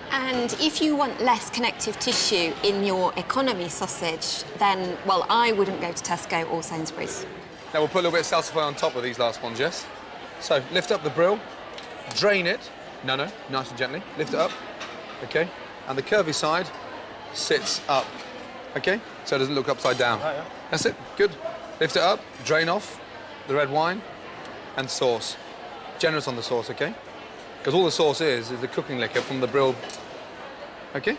Speaker 23: And if you want less connective tissue in your economy sausage, then, well, I wouldn't go to Tesco or Sainsbury's.
Speaker 1: Now we'll put a little bit of salsify on top of these last ones, yes? So lift up the brill, drain it. No, nice and gently. Lift it up, okay? And the curvy side sits up, okay? So it doesn't look upside down.
Speaker 8: Oh, yeah.
Speaker 1: That's it, good. Lift it up, drain off the red wine and sauce. Generous on the sauce, okay? Because all the sauce is the cooking liquor from the brill, okay?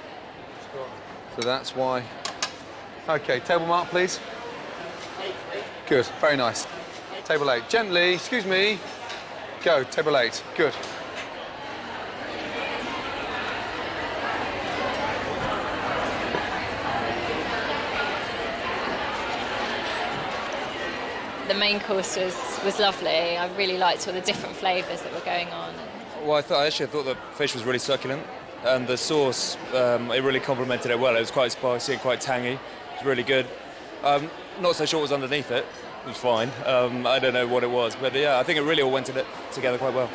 Speaker 1: So that's why. Okay, table mark, please. Good, very nice. Table 8, gently, excuse me. Go, table 8, good.
Speaker 14: The main course was lovely. I really liked all the different flavours that were going on.
Speaker 25: Well, I thought the fish was really succulent, and the sauce, it really complemented it well. It was quite spicy and quite tangy. It was really good. Not so sure what was underneath it. It was fine. I don't know what it was, but yeah, I think it really all went together quite well.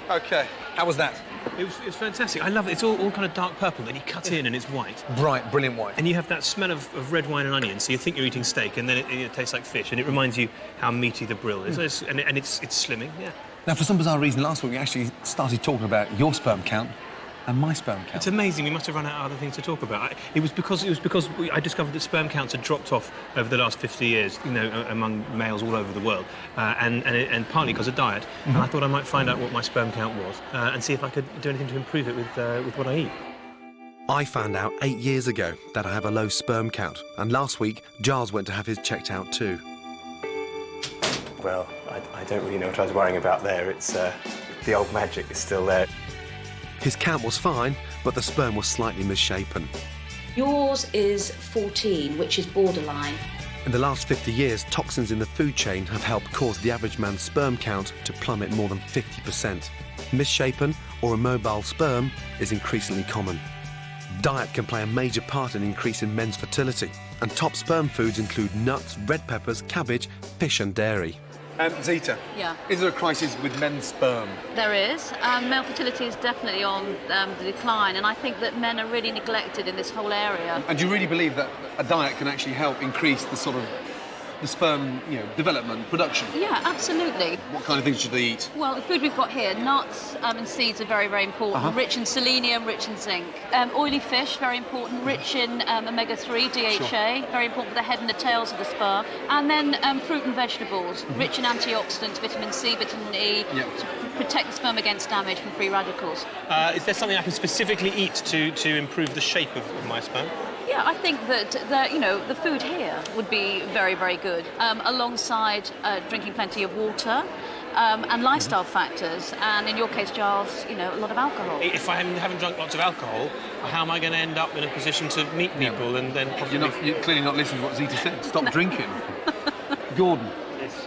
Speaker 1: Okay, how was that?
Speaker 8: It was fantastic. I love it. It's all kind of dark purple, then you cut in and it's white.
Speaker 1: Bright, brilliant white.
Speaker 8: And you have that smell of red wine and onion, so you think you're eating steak, and then it tastes like fish, and it reminds you how meaty the brill is. And it's slimming, yeah.
Speaker 11: Now, for some bizarre reason, last week we actually started talking about your sperm count and my sperm count.
Speaker 8: It's amazing. We must have run out of other things to talk about. It was because I discovered that sperm counts had dropped off over the last 50 years, you know, among males all over the world, and partly because of diet. And I thought I might find out what my sperm count was and see if I could do anything to improve it with what I eat.
Speaker 16: I found out 8 years ago that I have a low sperm count, and last week Giles went to have his checked out too.
Speaker 8: Well, I don't really know what I was worrying about there. It's the old magic is still there.
Speaker 16: His count was fine, but the sperm was slightly misshapen.
Speaker 3: Yours is 14, which is borderline.
Speaker 16: In the last 50 years, toxins in the food chain have helped cause the average man's sperm count to plummet more than 50%. Misshapen or immobile sperm is increasingly common. Diet can play a major part in increasing men's fertility, and top sperm foods include nuts, red peppers, cabbage, fish and dairy.
Speaker 1: Zita,
Speaker 4: Yeah.
Speaker 1: is there a crisis with men's sperm?
Speaker 4: There is. Male fertility is definitely on the decline, and I think that men are really neglected in this whole area.
Speaker 1: And do you really believe that a diet can actually help increase the sort of the sperm, development, production?
Speaker 4: Yeah, absolutely.
Speaker 1: What kind of things should they eat?
Speaker 4: Well, the food we've got here, nuts and seeds are very, very important. Rich in selenium, rich in zinc. Oily fish, very important. Rich in omega-3, DHA, very important for the head and the tails of the sperm. And then fruit and vegetables, rich in antioxidants, vitamin C, vitamin E, to protect the sperm against damage from free radicals.
Speaker 8: Is there something I can specifically eat to improve the shape of my sperm?
Speaker 4: Yeah, I think that the food here would be very, very good, alongside drinking plenty of water and lifestyle factors, and in your case, Giles, a lot of alcohol.
Speaker 8: If I haven't drunk lots of alcohol, how am I going to end up in a position to meet people and then probably...
Speaker 1: You're clearly not listening to what Zita said. Stop drinking. Gordon.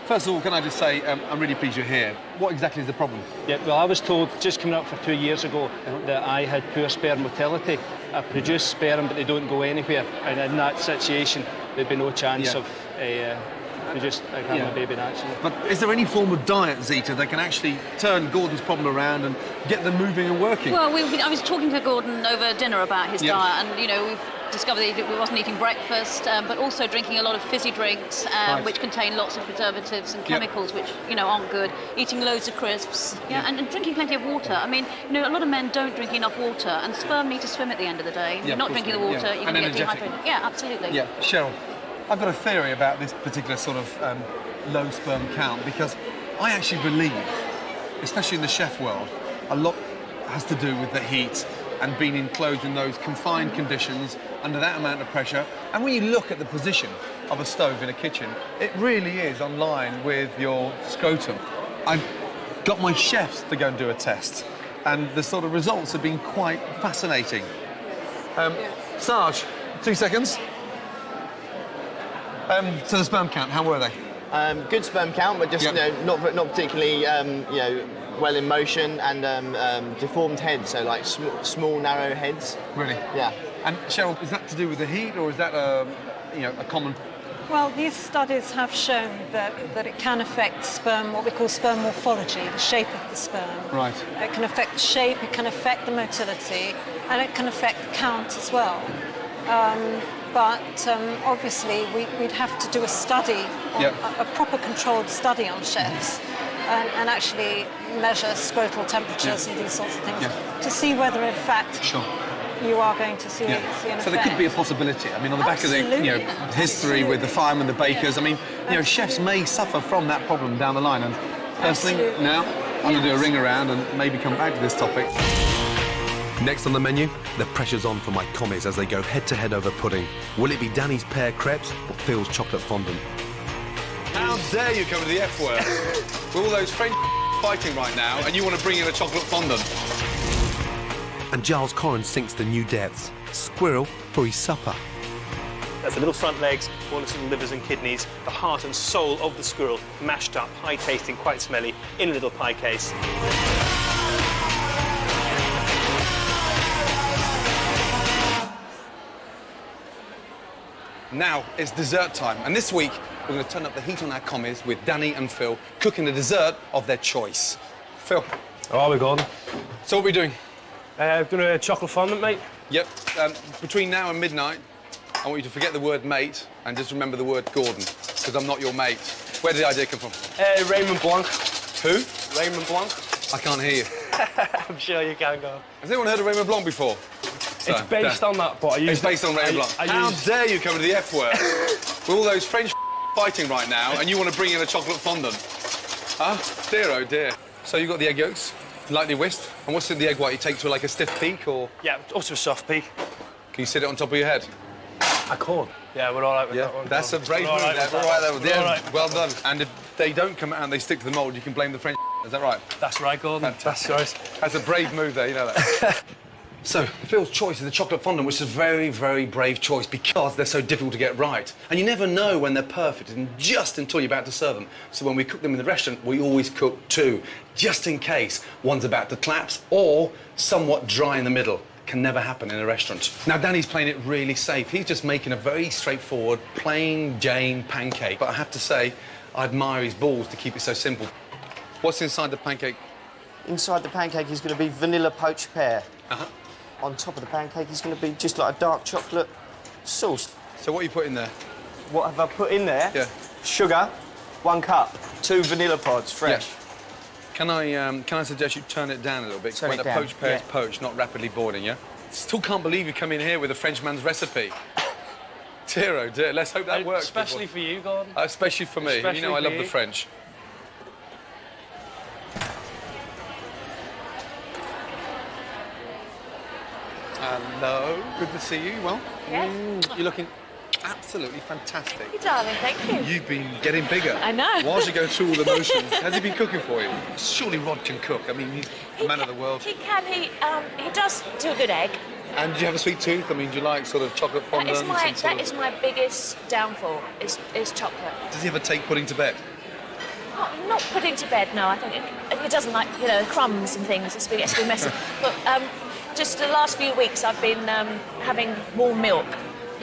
Speaker 1: First of all, can I just say, I'm really pleased you're here. What exactly is the problem?
Speaker 9: Yeah, well, I was told just coming up for 2 years ago that I had poor sperm motility. I produce sperm, but they don't go anywhere. And in that situation, there'd be no chance of having a baby naturally.
Speaker 1: But is there any form of diet, Zita, that can actually turn Gordon's problem around and get them moving and working?
Speaker 4: Well, I was talking to Gordon over dinner about his diet, and, we've discovered that he wasn't eating breakfast, but also drinking a lot of fizzy drinks, which contain lots of preservatives and chemicals which, aren't good. Eating loads of crisps, and drinking plenty of water. I mean, a lot of men don't drink enough water, and sperm need to swim at the end of the day. If you're not drinking the water, you're going to get dehydrated. Yeah, absolutely.
Speaker 1: Yeah, Cheryl, I've got a theory about this particular sort of low sperm count, because I actually believe, especially in the chef world, a lot has to do with the heat and being enclosed in those confined conditions under that amount of pressure. And when you look at the position of a stove in a kitchen, it really is on line with your scrotum. I've got my chefs to go and do a test, and the sort of results have been quite fascinating. Sarge, 2 seconds. So the sperm count, how were they?
Speaker 17: Good sperm count, but just not particularly well in motion, and deformed heads, so like small narrow heads.
Speaker 1: Really?
Speaker 17: Yeah.
Speaker 1: And Cheryl, is that to do with the heat, or is that a common?
Speaker 20: Well, these studies have shown that it can affect sperm, what we call sperm morphology, the shape of the sperm.
Speaker 1: Right.
Speaker 20: It can affect the shape, it can affect the motility, and it can affect the count as well. But obviously, we'd have to do a study, a proper controlled study on chefs, and actually measure scrotal temperatures and these sorts of things to see whether, in fact, you are going to see an effect.
Speaker 1: So there could be a possibility. I mean, on the back of the history with the firemen, the bakers. I mean, chefs may suffer from that problem down the line. And personally, now I'm going to do a ring around and maybe come back to this topic.
Speaker 16: Next on the menu, the pressure's on for my commies as they go head-to-head over pudding. Will it be Danny's pear crepes or Phil's chocolate fondant?
Speaker 1: How dare you come to the F word? With all those French fighting right now, and you want to bring in a chocolate fondant?
Speaker 16: And Giles Corran sinks to new depths. Squirrel for his supper.
Speaker 8: That's the little front legs, all its little livers and kidneys, the heart and soul of the squirrel, mashed up, high-tasting, quite smelly, in a little pie case.
Speaker 1: Now it's dessert time, and this week we're going to turn up the heat on our commies with Danny and Phil cooking the dessert of their choice. Phil.
Speaker 8: How are we, Gordon?
Speaker 1: So what are we doing?
Speaker 8: Doing a chocolate fondant, mate.
Speaker 1: Yep. Between now and midnight, I want you to forget the word mate and just remember the word Gordon, because I'm not your mate. Where did the idea come from?
Speaker 8: Raymond Blanc.
Speaker 1: Who?
Speaker 8: Raymond Blanc.
Speaker 1: I can't hear you.
Speaker 8: I'm sure you can go.
Speaker 1: Has anyone heard of Raymond Blanc before? So,
Speaker 8: it's based on that, but I use...
Speaker 1: It's based on Raymond Blanc. How dare you come to the F word? With all those French fighting right now, and you want to bring in a chocolate fondant? Huh? Dear, oh dear. So you've got the egg yolks, lightly whisked, and what's in the egg white? You take to like a stiff peak, or...?
Speaker 8: Yeah, also a soft peak.
Speaker 1: Can you sit it on top of your head?
Speaker 2: I could. Yeah, we're all right with that one.
Speaker 1: That's a brave move. That's all right there. Yeah, well done. And if they don't come out and they stick to the mould, you can blame the French. Is that right?
Speaker 2: That's right, Gordon.
Speaker 1: Fantastic. That's a brave move there, you know that. So, Phil's choice is the chocolate fondant, which is a very, very brave choice because they're so difficult to get right. And you never know when they're perfect and just until you're about to serve them. So when we cook them in the restaurant, we always cook two, just in case one's about to collapse or somewhat dry in the middle. Can never happen in a restaurant. Now, Danny's playing it really safe. He's just making a very straightforward, plain Jane pancake. But I have to say, I admire his balls to keep it so simple. What's inside the pancake?
Speaker 17: Inside the pancake is going to be vanilla poached pear.
Speaker 1: Uh-huh.
Speaker 17: On top of the pancake is going to be just like a dark chocolate sauce.
Speaker 1: So what are you putting there?
Speaker 17: What have I put in there?
Speaker 1: Yeah.
Speaker 17: Sugar, 1 cup, 2 vanilla pods, fresh.
Speaker 1: Yeah. Can I suggest you turn it down a little bit?
Speaker 17: Turn
Speaker 1: when
Speaker 17: it
Speaker 1: the
Speaker 17: down,
Speaker 1: poached pear is
Speaker 17: yeah.
Speaker 1: poached, not rapidly boiling, yeah? Still can't believe you come in here with a Frenchman's recipe. Dear, oh dear. Let's hope that works.
Speaker 2: Especially for you, Gordon.
Speaker 1: Especially for me.
Speaker 2: Especially
Speaker 1: you know I love
Speaker 2: you.
Speaker 1: the French. Hello. Good to see you. Well, you're looking absolutely fantastic.
Speaker 5: Thank you, darling. Thank you.
Speaker 1: You've been getting bigger.
Speaker 5: I know.
Speaker 1: Whilst you go through all the motions, has he been cooking for you? Surely Rod can cook. I mean, he's a man of the world.
Speaker 5: He can. He does do a good egg.
Speaker 1: And do you have a sweet tooth? I mean, do you like sort of chocolate fondant?
Speaker 5: That is my biggest downfall. Is chocolate.
Speaker 1: Does he ever take pudding to bed?
Speaker 5: Not putting to bed. No, I think he doesn't like crumbs and things. It's been messy. But just the last few weeks, I've been having warm milk.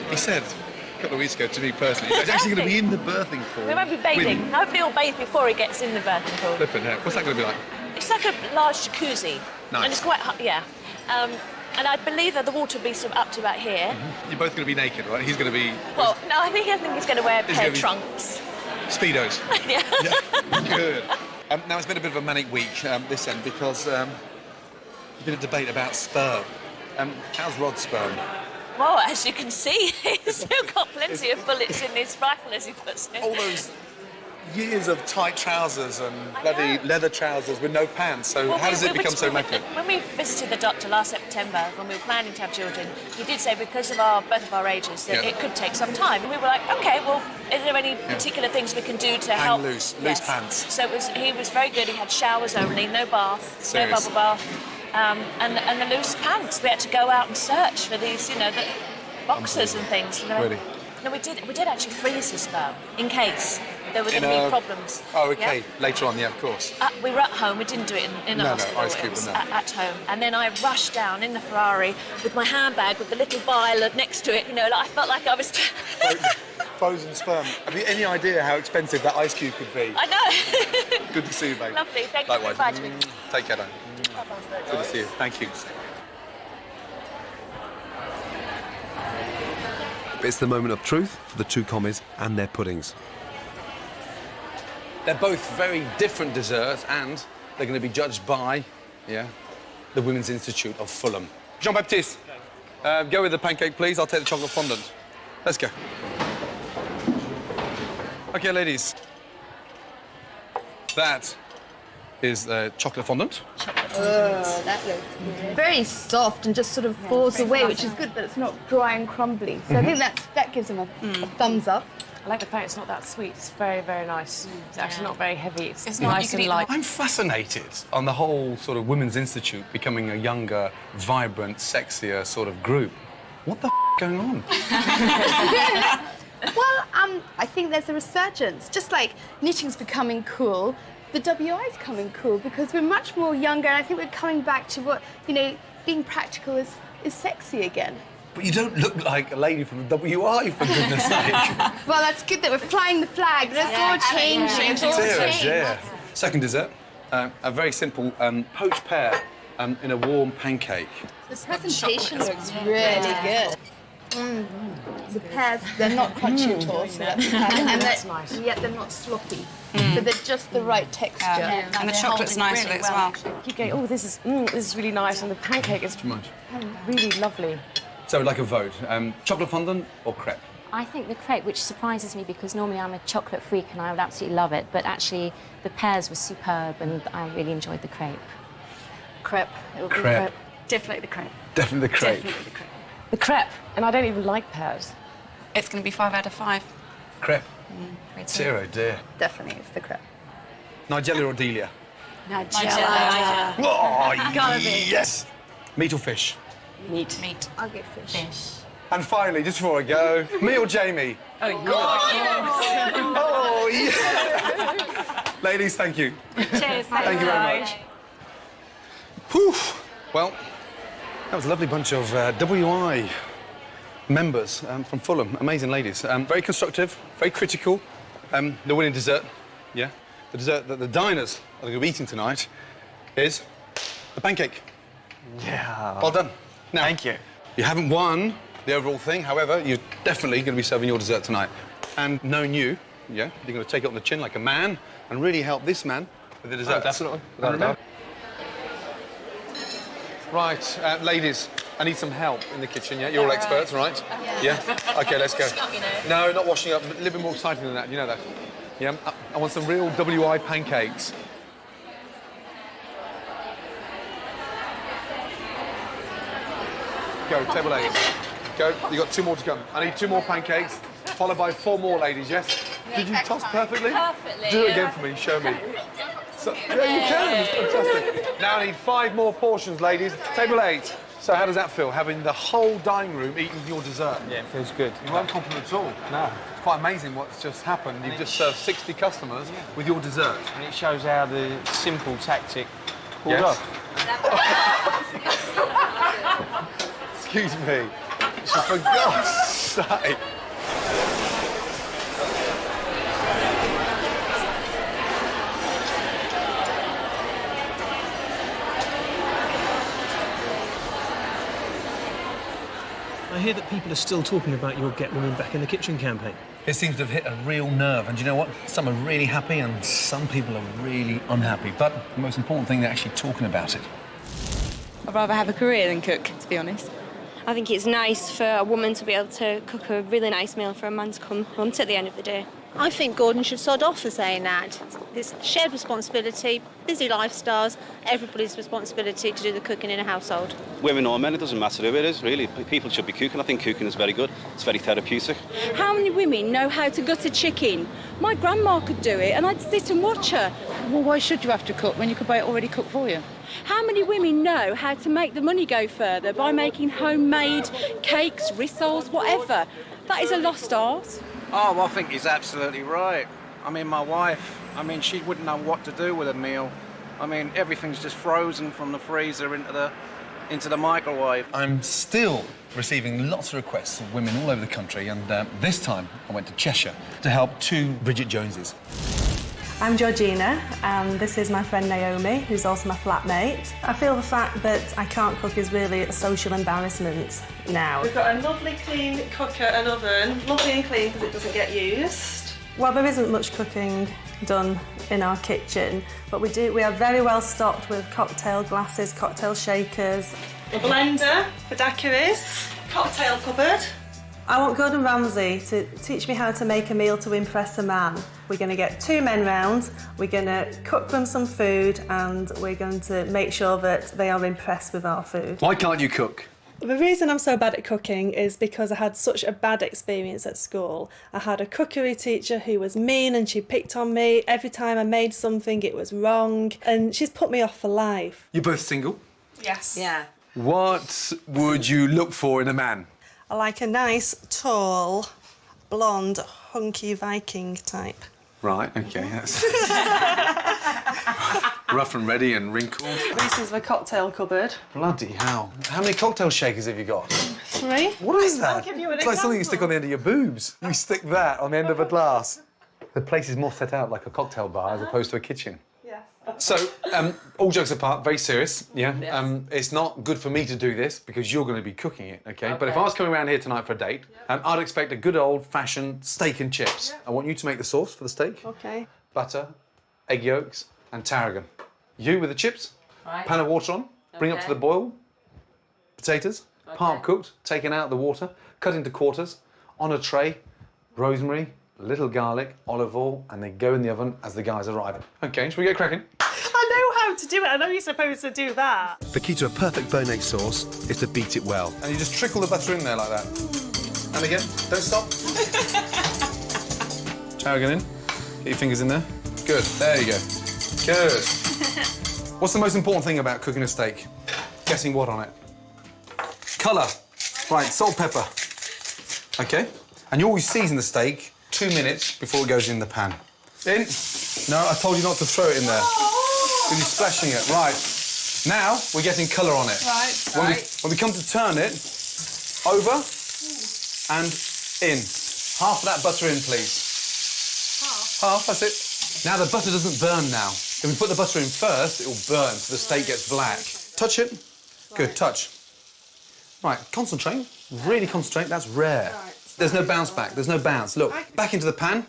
Speaker 1: He said a couple of weeks ago to me personally, he's actually going to be in the birthing pool.
Speaker 5: We won't be bathing. Hopefully he'll bathe before he gets in the birthing pool.
Speaker 1: Flippin' heck. What's that going to be like?
Speaker 5: It's like a large jacuzzi.
Speaker 1: Nice.
Speaker 5: And it's quite hot, yeah. And I believe that the water will be sort of up to about here.
Speaker 1: You're both going to be naked, right? He's going to be...
Speaker 5: Well, no, I think he's going to wear a
Speaker 1: He's
Speaker 5: pair
Speaker 1: gonna
Speaker 5: of
Speaker 1: be-
Speaker 5: trunks.
Speaker 1: Speedos.
Speaker 5: Yeah.
Speaker 1: Good. Now, it's been a bit of a manic week, this end, because there's been a debate about sperm. How's Rod's sperm?
Speaker 5: Well, as you can see, he's still got plenty of bullets in his rifle, as he puts it.
Speaker 1: All those years of tight trousers and bloody leather trousers with no pants, so how does it become so immaculate?
Speaker 5: When we visited the doctor last September, when we were planning to have children, he did say because of both of our ages that it could take some time. And we were like, OK, well, is there any particular things we can do to help?
Speaker 1: Hang loose pants.
Speaker 5: So he was very good. He had showers only, no bath,
Speaker 1: Serious?
Speaker 5: no bubble bath. And the loose pants. We had to go out and search for these, the boxers and things.
Speaker 1: Really?
Speaker 5: No, we did actually freeze his sperm in case there were going to be problems.
Speaker 1: Oh, OK.
Speaker 5: Yeah?
Speaker 1: Later on, yeah, of course.
Speaker 5: We were at home. We didn't do it in a hospital.
Speaker 1: ice cube
Speaker 5: It was
Speaker 1: and that.
Speaker 5: at home. And then I rushed down in the Ferrari with my handbag with the little vial next to it. I felt like I was...
Speaker 1: Frozen sperm. Have you any idea how expensive that ice cube could be?
Speaker 5: I know.
Speaker 1: Good to see you, mate.
Speaker 5: Lovely. Thank you for
Speaker 1: Likewise.
Speaker 5: inviting me.
Speaker 1: Take care, Dan. Good to see you. Thank you.
Speaker 16: It's the moment of truth for the two commies and their puddings.
Speaker 1: They're both very different desserts, and they're going to be judged by, the Women's Institute of Fulham. Jean-Baptiste, go with the pancake, please. I'll take the chocolate fondant. Let's go. OK, ladies. That is chocolate fondant.
Speaker 15: Oh, that looks good. Very soft and just sort of falls away, which is good, but it's not dry and crumbly. So I think that gives them a thumbs up.
Speaker 18: I like the fact it's not that sweet. It's very, very nice. It's actually not very heavy. It's
Speaker 1: not-
Speaker 18: nice and light.
Speaker 1: I'm fascinated on the whole sort of Women's Institute becoming a younger, vibrant, sexier sort of group. What the going on?
Speaker 15: Well, I think there's a resurgence. Just like knitting's becoming cool, the WI is coming cool because we're much more younger, and I think we're coming back to what, being practical is sexy again.
Speaker 1: But you don't look like a lady from the WI, for goodness sake.
Speaker 15: Well, that's good that we're flying the flag. That's all changing. It's all changing.
Speaker 1: Yeah. Second dessert, a very simple poached pear in a warm pancake.
Speaker 15: The presentation looks really good. The pears, they're not crunchy at all, so that's and
Speaker 18: That's nice.
Speaker 15: Yet they're not sloppy. So they're just the right texture.
Speaker 19: And the chocolate's nice with it as well.
Speaker 18: Keep going, oh, this is really nice, and the pancake is
Speaker 1: Too much.
Speaker 18: really lovely.
Speaker 1: So, like a vote, chocolate fondant or crepe?
Speaker 22: I think the crepe, which surprises me because normally I'm a chocolate freak and I would absolutely love it, but actually the pears were superb and I really enjoyed the crepe.
Speaker 18: Crepe. It would be
Speaker 1: Crepe.
Speaker 18: crepe. Definitely the crepe.
Speaker 1: Definitely the crepe.
Speaker 18: Definitely the crepe. The crepe, and I don't even like pears.
Speaker 13: It's going to be 5 out of 5.
Speaker 11: Crepe.
Speaker 13: Great.
Speaker 11: Dear, oh dear.
Speaker 15: Definitely, it's the crepe.
Speaker 11: Nigella or Delia?
Speaker 15: Nigella.
Speaker 11: Oh,
Speaker 15: Gotta be.
Speaker 11: yes! Meat or fish?
Speaker 18: Meat.
Speaker 13: Meat.
Speaker 15: I'll get fish.
Speaker 11: And finally, just before I go, me or Jamie?
Speaker 18: Oh, yeah.
Speaker 11: Oh, yeah! Ladies, thank you.
Speaker 18: Cheers.
Speaker 11: Thank you very much. Whew. Well, that was a lovely bunch of WI members from Fulham. Amazing ladies. Very constructive, very critical. The winning dessert, yeah? The dessert that the diners are going to be eating tonight is the pancake.
Speaker 6: Yeah.
Speaker 11: Well done. Now,
Speaker 6: thank you.
Speaker 11: You haven't won the overall thing, however, you're definitely going to be serving your dessert tonight. And knowing you, yeah, you're going to take it on the chin like a man and really help this man with the dessert.
Speaker 6: Oh, definitely.
Speaker 11: And remember. Right, ladies, I need some help in the kitchen, yeah? You're all experts, right? Yeah? OK, let's go. No, not washing up. A little bit more exciting than that, you know that. Yeah, I want some real WI pancakes. Go, table 8. Go, you got 2 more to come. I need 2 more pancakes, followed by 4 more, ladies, yes? Did you toss perfectly?
Speaker 14: Perfectly.
Speaker 11: Do it again for me, show me. So, yeah, you can, fantastic. Now I need 5 more portions, ladies. Table 8. So how does that feel, having the whole dining room eating your dessert?
Speaker 6: Yeah, it feels good.
Speaker 11: You weren't confident at all. No. It's quite amazing what's just happened. You've just served 60 customers with your dessert.
Speaker 6: And it shows how the simple tactic pulled off.
Speaker 11: Excuse me. For God's sake.
Speaker 8: I hear that people are still talking about your Get Women Back in the Kitchen campaign.
Speaker 11: It seems to have hit a real nerve, and do you know what? Some are really happy and some people are really unhappy. But the most important thing, they're actually talking about it.
Speaker 10: I'd rather have a career than cook, to be honest.
Speaker 12: I think it's nice for a woman to be able to cook a really nice meal for a man to come hunt at the end of the day.
Speaker 21: I think Gordon should sod off for saying that. It's shared responsibility, busy lifestyles, everybody's responsibility to do the cooking in a household.
Speaker 24: Women or men, it doesn't matter who it is, really. People should be cooking. I think cooking is very good. It's very therapeutic.
Speaker 10: How many women know how to gut a chicken? My grandma could do it and I'd sit and watch her.
Speaker 26: Well, why should you have to cook when you could buy it already cooked for you?
Speaker 10: How many women know how to make the money go further by making homemade cakes, rissoles, whatever? That is a lost art.
Speaker 27: Oh, I think he's absolutely right. I mean, my wife, she wouldn't know what to do with a meal. Everything's just frozen from the freezer into the microwave.
Speaker 11: I'm still receiving lots of requests from women all over the country, and this time I went to Cheshire to help 2 Bridget Joneses.
Speaker 28: I'm Georgina, and this is my friend Naomi, who's also my flatmate. I feel the fact that I can't cook is really a social embarrassment now.
Speaker 29: We've got a lovely clean cooker and oven, lovely and clean because it doesn't get used.
Speaker 28: Well, there isn't much cooking done in our kitchen, but we are very well stocked with cocktail glasses, cocktail shakers.
Speaker 29: A blender for daiquiris, cocktail cupboard.
Speaker 28: I want Gordon Ramsay to teach me how to make a meal to impress a man. We're going to get 2 men round, we're going to cook them some food, and we're going to make sure that they are impressed with our food.
Speaker 11: Why can't you cook?
Speaker 28: The reason I'm so bad at cooking is because I had such a bad experience at school. I had a cookery teacher who was mean and she picked on me. Every time I made something, it was wrong, and she's put me off for life.
Speaker 11: You're both single?
Speaker 28: Yes.
Speaker 12: Yeah.
Speaker 11: What would you look for in a man?
Speaker 29: I like a nice, tall, blonde, hunky Viking type.
Speaker 11: Right, OK, that's... rough and ready and wrinkled.
Speaker 29: This is the cocktail cupboard.
Speaker 11: Bloody hell. How many cocktail shakers have you got?
Speaker 29: 3.
Speaker 11: What is that?
Speaker 29: I'll give you an
Speaker 11: It's like something you
Speaker 29: example.
Speaker 11: stick on the end of your boobs. You stick that on the end of a glass. The place is more set out like a cocktail bar as opposed to a kitchen.
Speaker 29: Yes.
Speaker 11: So, all jokes apart, very serious, yeah? Yes. It's not good for me to do this because you're going to be cooking it, OK? But if I was coming around here tonight for a date, I'd expect a good old-fashioned steak and chips. I want you to make the sauce for the steak.
Speaker 29: OK.
Speaker 11: Butter, egg yolks and tarragon. You with the chips, pan of water on, bring up to the boil, potatoes, part cooked, taken out of the water, cut into quarters, on a tray, rosemary, little garlic, olive oil, and they go in the oven as the guys arrive. OK, shall we get cracking?
Speaker 29: I know how
Speaker 28: to do it. I know you're supposed to do that.
Speaker 16: The key to a perfect béarnaise sauce is to beat it well.
Speaker 11: And you just trickle the butter in there like that. And again, don't stop. Tarragon in. Get your fingers in there. Good, there you go. Good. What's the most important thing about cooking a steak? Guessing what on it? Colour. Right, salt, pepper. OK? And you always season the steak 2 minutes before it goes in the pan. In. No, I told you not to throw it in there. Because you're splashing it. Right. Now, we're getting colour on it.
Speaker 28: Right,
Speaker 11: When we come to turn it, over and in. Half of that butter in, please. Half, that's it. Now, the butter doesn't burn now. If we put the butter in first, it will burn, so the steak gets black. Touch it. Good, touch. Right, concentrate. Really concentrate. That's rare. There's no bounce back. There's no bounce. Look, back into the pan.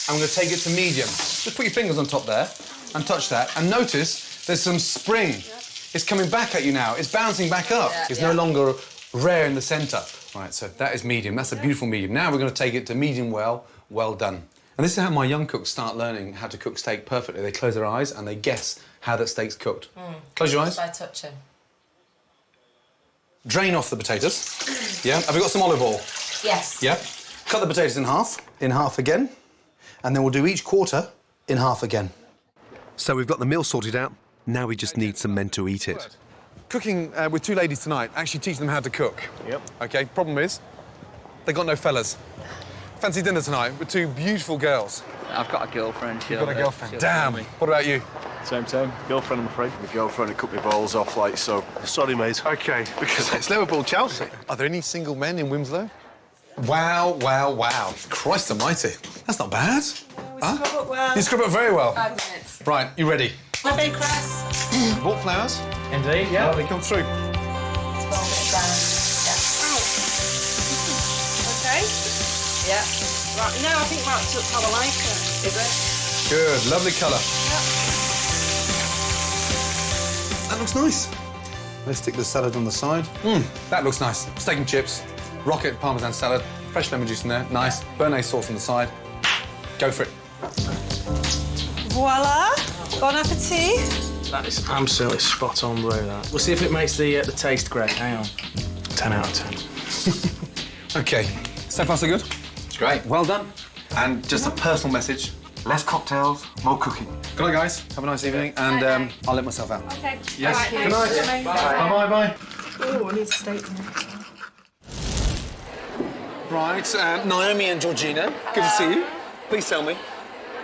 Speaker 11: I'm going to take it to medium. Just put your fingers on top there and touch that. And notice there's some spring. It's coming back at you now. It's bouncing back up. It's no longer rare in the centre. Right, so that is medium. That's a beautiful medium. Now we're going to take it to medium well done. And this is how my young cooks start learning how to cook steak perfectly. They close their eyes and they guess how that steak's cooked. Close your eyes.
Speaker 22: By touching.
Speaker 11: Drain off the potatoes. Yeah. Have we got some olive oil?
Speaker 22: Yes.
Speaker 11: Yeah. Cut the potatoes in half again, and then we'll do each quarter in half again.
Speaker 16: So we've got the meal sorted out. Now we just need some men to eat it.
Speaker 1: Cooking with two ladies tonight, actually teaching them how to cook.
Speaker 6: Yep.
Speaker 1: OK, problem is, they got no fellas. Fancy dinner tonight with two beautiful girls.
Speaker 2: I've got a girlfriend.
Speaker 1: You've got a girlfriend? Damn. What about you?
Speaker 6: Same. Girlfriend, I'm afraid.
Speaker 3: My girlfriend had cut my balls off, like, so... Sorry, mate.
Speaker 1: OK, because it's Liverpool-Chelsea. Are there any single men in Winslow? Wow. Christ almighty. That's not bad.
Speaker 28: Scrub up well.
Speaker 1: You scrub up very well.
Speaker 28: 5 minutes.
Speaker 1: Right, you ready?
Speaker 28: My big cress.
Speaker 1: Bought flowers?
Speaker 6: Indeed, yeah.
Speaker 1: They come through.
Speaker 28: OK? Yeah. Right, now I think that's just how I like it. Is it?
Speaker 1: Good, lovely colour.
Speaker 28: Yep.
Speaker 11: That looks nice. Let's stick the salad on the side. That looks nice. Steak and chips, rocket parmesan salad, fresh lemon juice in there, nice. Béarnaise sauce on the side. Go for it.
Speaker 28: Voila. Bon appetit.
Speaker 6: That is absolutely spot on, bro, that. We'll see if it makes the taste great. Hang on. 10 out of 10.
Speaker 11: OK. So far, so good?
Speaker 1: It's great.
Speaker 11: Well done. And just a personal message. Less cocktails, more cooking. Good night, guys. Have a nice evening, and I'll let myself out.
Speaker 28: OK.
Speaker 11: Yes.
Speaker 28: Right,
Speaker 11: Good night.
Speaker 28: Bye.
Speaker 11: Bye.
Speaker 28: Oh, I need a steak now.
Speaker 1: Right, Naomi and Georgina, good to see you. Please tell me,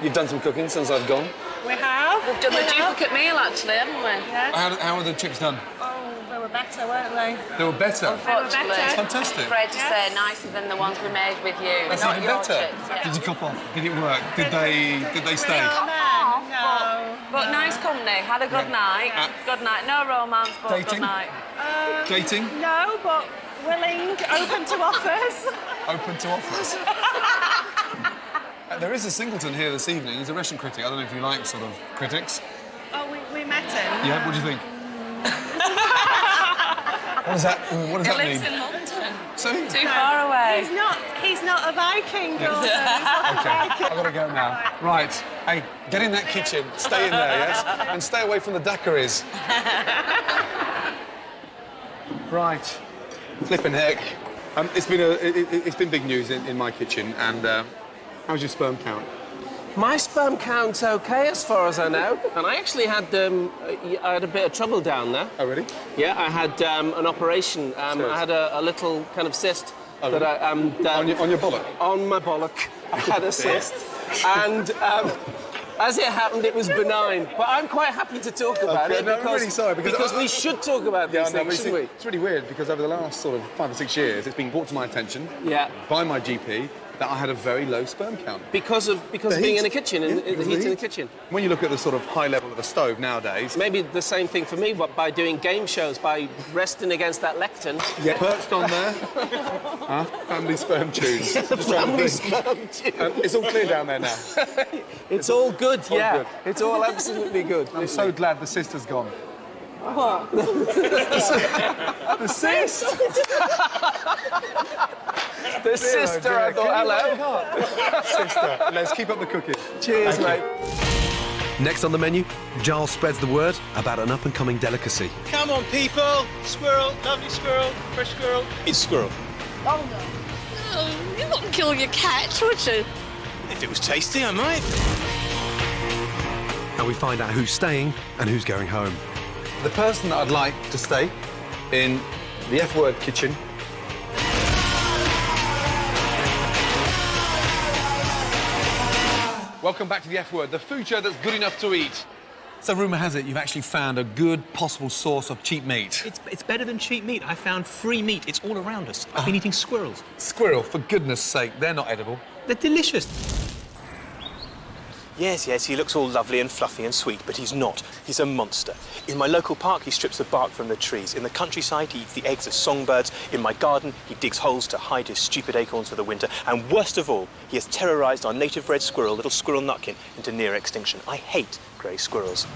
Speaker 1: you've done some cooking since I've gone.
Speaker 28: We have.
Speaker 18: We've done the duplicate meal, actually, haven't we?
Speaker 28: Yeah.
Speaker 1: How were the chips done?
Speaker 28: Oh, they were better, weren't they?
Speaker 1: They were better.
Speaker 18: Unfortunately.
Speaker 28: better.
Speaker 1: Fantastic.
Speaker 18: I'm afraid to say nicer than the ones we made with you.
Speaker 1: That's
Speaker 18: Not
Speaker 1: even
Speaker 18: your
Speaker 1: better.
Speaker 18: chips, yeah.
Speaker 1: Did you cop off? Did it work? Did they stay?
Speaker 28: No.
Speaker 18: But nice company. Had a good night. Good night. No romance, but
Speaker 1: Dating?
Speaker 18: good night.
Speaker 1: Dating?
Speaker 28: No, but willing, open to offers.
Speaker 1: Open to offers. There is a singleton here this evening. He's a restaurant critic. I don't know if you like sort of critics.
Speaker 28: Oh, we met him.
Speaker 1: Yeah, what do you think? What does that
Speaker 18: He
Speaker 1: mean?
Speaker 18: lives in London.
Speaker 1: So?
Speaker 18: Too far away.
Speaker 28: He's not a Viking, Gordon.
Speaker 1: OK, I've got to go now. Right. Hey, get in that kitchen. Stay in there, yes? And stay away from the daiquiris. Right. Flippin' heck. It's been big news in my kitchen, and how's your sperm count?
Speaker 6: My sperm count's OK, as far as I know. And I actually had I had a bit of trouble down there.
Speaker 1: Oh, really?
Speaker 6: Yeah, I had an operation. I had a little kind of cyst that I...
Speaker 1: on your bollock?
Speaker 6: On my bollock. I had a cyst. And as it happened, it was benign. But I'm quite happy to talk about it
Speaker 1: I'm really sorry,
Speaker 6: because we should talk about these things, shouldn't we?
Speaker 1: It's really weird because over the last sort of 5 or 6 years, it's been brought to my attention by my GP that I had a very low sperm count.
Speaker 6: Because of being in the kitchen and the heat in the kitchen.
Speaker 1: When you look at the sort of high level of a stove nowadays...
Speaker 6: Maybe the same thing for me, but by doing game shows, by resting against that lectern.
Speaker 1: Yeah. Perched on there. Family sperm tunes.
Speaker 6: Family sperm tunes.
Speaker 1: It's all clear down there now.
Speaker 6: It's all good, yeah.
Speaker 1: Good.
Speaker 6: It's all absolutely good.
Speaker 1: I'm so glad the cyst gone.
Speaker 28: What?
Speaker 1: The cyst?
Speaker 6: The sister, I thought, hello.
Speaker 1: Sister, let's keep up the cooking.
Speaker 6: Cheers, mate.
Speaker 16: Next on the menu, Giles spreads the word about an up-and-coming delicacy.
Speaker 8: Come on, people! Squirrel, lovely squirrel, fresh squirrel. It's squirrel.
Speaker 26: Oh, no. No, you wouldn't kill your cat, would you?
Speaker 8: If it was tasty, I might.
Speaker 16: And we find out who's staying and who's going home.
Speaker 11: The person that I'd like to stay in the F-word kitchen. Welcome back to the F-word, the food show that's good enough to eat. So rumour has it you've actually found a good possible source of cheap meat.
Speaker 8: It's better than cheap meat. I found free meat. It's all around us. I've been eating squirrels.
Speaker 11: Squirrel, for goodness sake, they're not edible.
Speaker 8: They're delicious.
Speaker 2: Yes, he looks all lovely and fluffy and sweet, but he's not. He's a monster. In my local park, he strips the bark from the trees. In the countryside, he eats the eggs of songbirds. In my garden, he digs holes to hide his stupid acorns for the winter. And worst of all, he has terrorised our native red squirrel, little squirrel nutkin, into near extinction. I hate grey squirrels.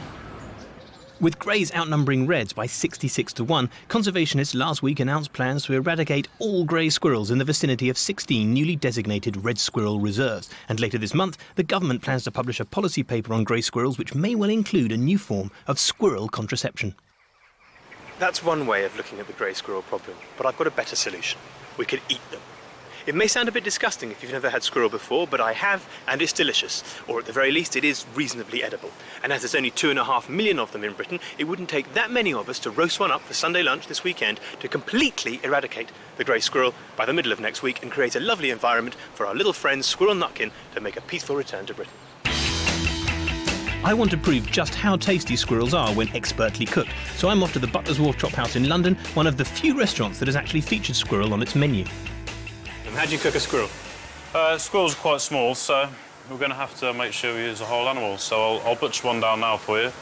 Speaker 8: With greys outnumbering reds by 66 to 1, conservationists last week announced plans to eradicate all grey squirrels in the vicinity of 16 newly designated red squirrel reserves. And later this month, the government plans to publish a policy paper on grey squirrels which may well include a new form of squirrel contraception.
Speaker 2: That's one way of looking at the grey squirrel problem, but I've got a better solution. We could eat them. It may sound a bit disgusting if you've never had squirrel before, but I have, and it's delicious. Or at the very least, it is reasonably edible. And as there's only 2.5 million of them in Britain, it wouldn't take that many of us to roast one up for Sunday lunch this weekend to completely eradicate the grey squirrel by the middle of next week and create a lovely environment for our little friend Squirrel Nutkin to make a peaceful return to Britain.
Speaker 8: I want to prove just how tasty squirrels are when expertly cooked, so I'm off to the Butler's Wharf Chop House in London, one of the few restaurants that has actually featured squirrel on its menu. How do you cook a squirrel?
Speaker 4: Squirrels are quite small, so we're going to have to make sure we use a whole animal. So I'll butcher one down now for you.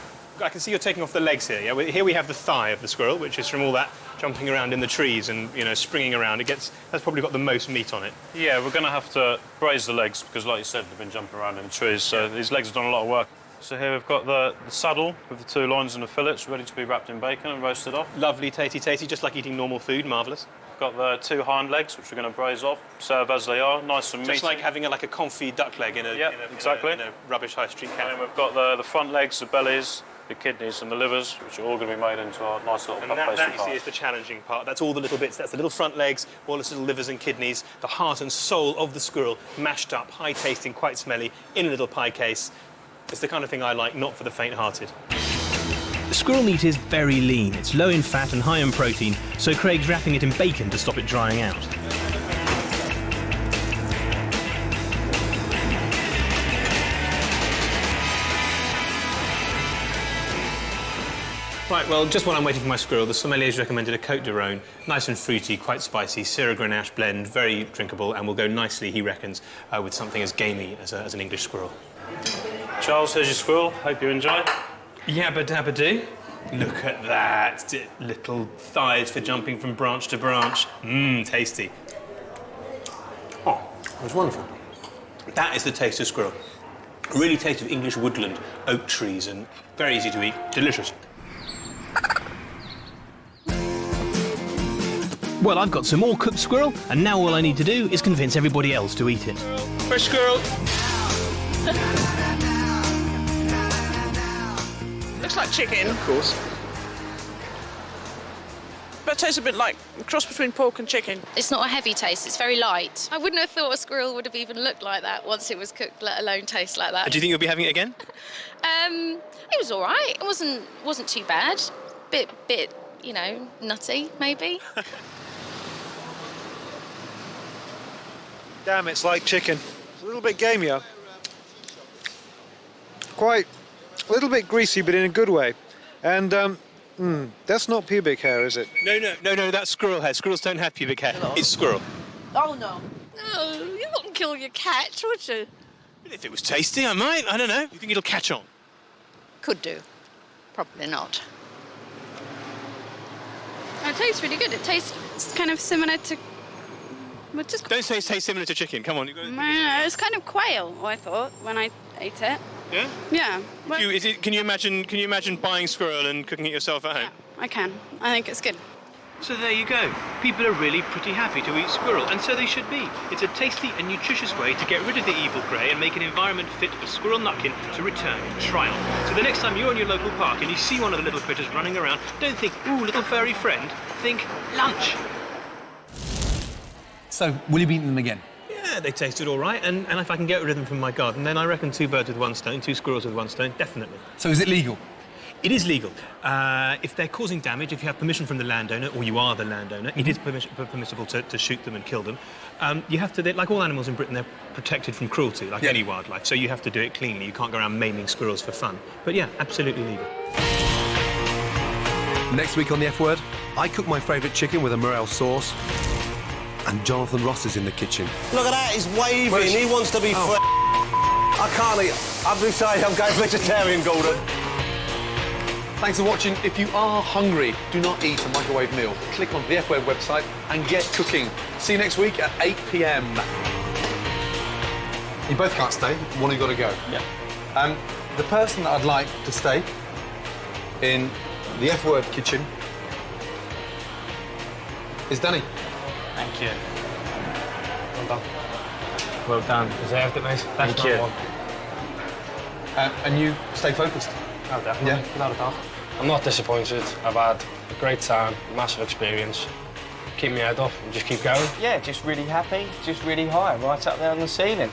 Speaker 8: I can see you're taking off the legs here. Yeah, here we have the thigh of the squirrel, which is from all that jumping around in the trees and springing around. That's probably got the most meat on it.
Speaker 4: Yeah, we're going to have to braise the legs because, like you said, they've been jumping around in the trees. So these legs have done a lot of work. So here we've got the saddle with the 2 loins and the fillets ready to be wrapped in bacon and roasted off.
Speaker 8: Lovely, tasty, just like eating normal food. Marvellous.
Speaker 4: Got the 2 hind legs, which we're going to braise off, serve as they are, nice and meaty.
Speaker 8: Just like having a confit duck leg in a rubbish high street cafe.
Speaker 4: And then we've got the front legs, the bellies, the kidneys and the livers, which are all going to be made into a nice little puff pastry
Speaker 8: that, you see, is the challenging part. That's all the little bits. That's the little front legs, all the little livers and kidneys, the heart and soul of the squirrel, mashed up, high-tasting, quite smelly, in a little pie case. It's the kind of thing I like, not for the faint-hearted. Squirrel meat is very lean. It's low in fat and high in protein, so Craig's wrapping it in bacon to stop it drying out. Right, well, just while I'm waiting for my squirrel, the sommelier's recommended a Côte de Rhône. Nice and fruity, quite spicy, Syrah Grenache blend, very drinkable, and will go nicely, he reckons, with something as gamey as an English squirrel.
Speaker 4: Charles, here's your squirrel. Hope you enjoy.
Speaker 8: Yabba dabba do. Look at that. Little thighs for jumping from branch to branch. Mmm, tasty. Oh, that was wonderful. That is the taste of squirrel. Really taste of English woodland, oak trees, and very easy to eat. Delicious. Well, I've got some more cooked squirrel, and now all I need to do is convince everybody else to eat it. Fresh squirrel.
Speaker 26: Looks like chicken.
Speaker 8: Of course.
Speaker 26: But it tastes a bit like a cross between pork and chicken.
Speaker 5: It's not a heavy taste, it's very light. I wouldn't have thought a squirrel would have even looked like that once it was cooked, let alone taste like that.
Speaker 8: Do you think you'll be having it again?
Speaker 5: It was all right. It wasn't too bad. Bit, nutty, maybe.
Speaker 27: Damn, it's like chicken. It's a little bit gamier. Quite a little bit greasy, but in a good way. And that's not pubic hair, is it?
Speaker 8: No, that's squirrel hair. Squirrels don't have pubic hair. Hello. It's squirrel.
Speaker 26: Oh, no. No, you wouldn't kill your cat, would you?
Speaker 8: If it was tasty, I might. I don't know. You think it'll catch on?
Speaker 5: Could do. Probably not. It tastes really good. It tastes kind of similar to...
Speaker 8: Don't say it tastes similar to chicken. Come on.
Speaker 5: It's kind of quail, I thought, when I ate it.
Speaker 8: Yeah?
Speaker 5: Yeah. Well,
Speaker 8: Can you imagine buying squirrel and cooking it yourself at home?
Speaker 5: I can. I think it's good.
Speaker 2: So there you go. People are really pretty happy to eat squirrel, and so they should be. It's a tasty and nutritious way to get rid of the evil grey and make an environment fit for squirrel nutkin to return in triumph. So the next time you're in your local park and you see one of the little critters running around, don't think, ooh, little furry friend. Think lunch.
Speaker 11: So, will you be eating them again?
Speaker 8: Yeah, they tasted all right, and if I can get rid of them from my garden, then I reckon 2 birds with 1 stone, 2 squirrels with 1 stone, definitely.
Speaker 11: So is it legal?
Speaker 8: It is legal. If they're causing damage, if you have permission from the landowner, or you are the landowner, it is permissible to shoot them and kill them. You have to, like all animals in Britain, they're protected from cruelty, like any wildlife, so you have to do it cleanly. You can't go around maiming squirrels for fun. But yeah, absolutely legal.
Speaker 16: Next week on The F Word, I cook my favourite chicken with a morel sauce, and Jonathan Ross is in the kitchen.
Speaker 7: Look at that, he's waving, he wants to be free. I can't eat. I've decided I'm going vegetarian, Gordon.
Speaker 1: Thanks for watching. If you are hungry, do not eat a microwave meal. Click on the F Word website and get cooking. See you next week at 8 p.m. You both can't stay. One of you got to go.
Speaker 2: Yeah.
Speaker 1: The person that I'd like to stay in the F Word kitchen is Danny.
Speaker 6: Thank you. Well done. Well done. Deserved it, mate. Thank you.
Speaker 1: And you stay focused.
Speaker 6: Oh, definitely. Without a doubt. I'm not disappointed. I've had a great time, massive experience. Keep my head up and just keep going.
Speaker 9: Yeah, just really happy, just really high, right up there on the ceiling.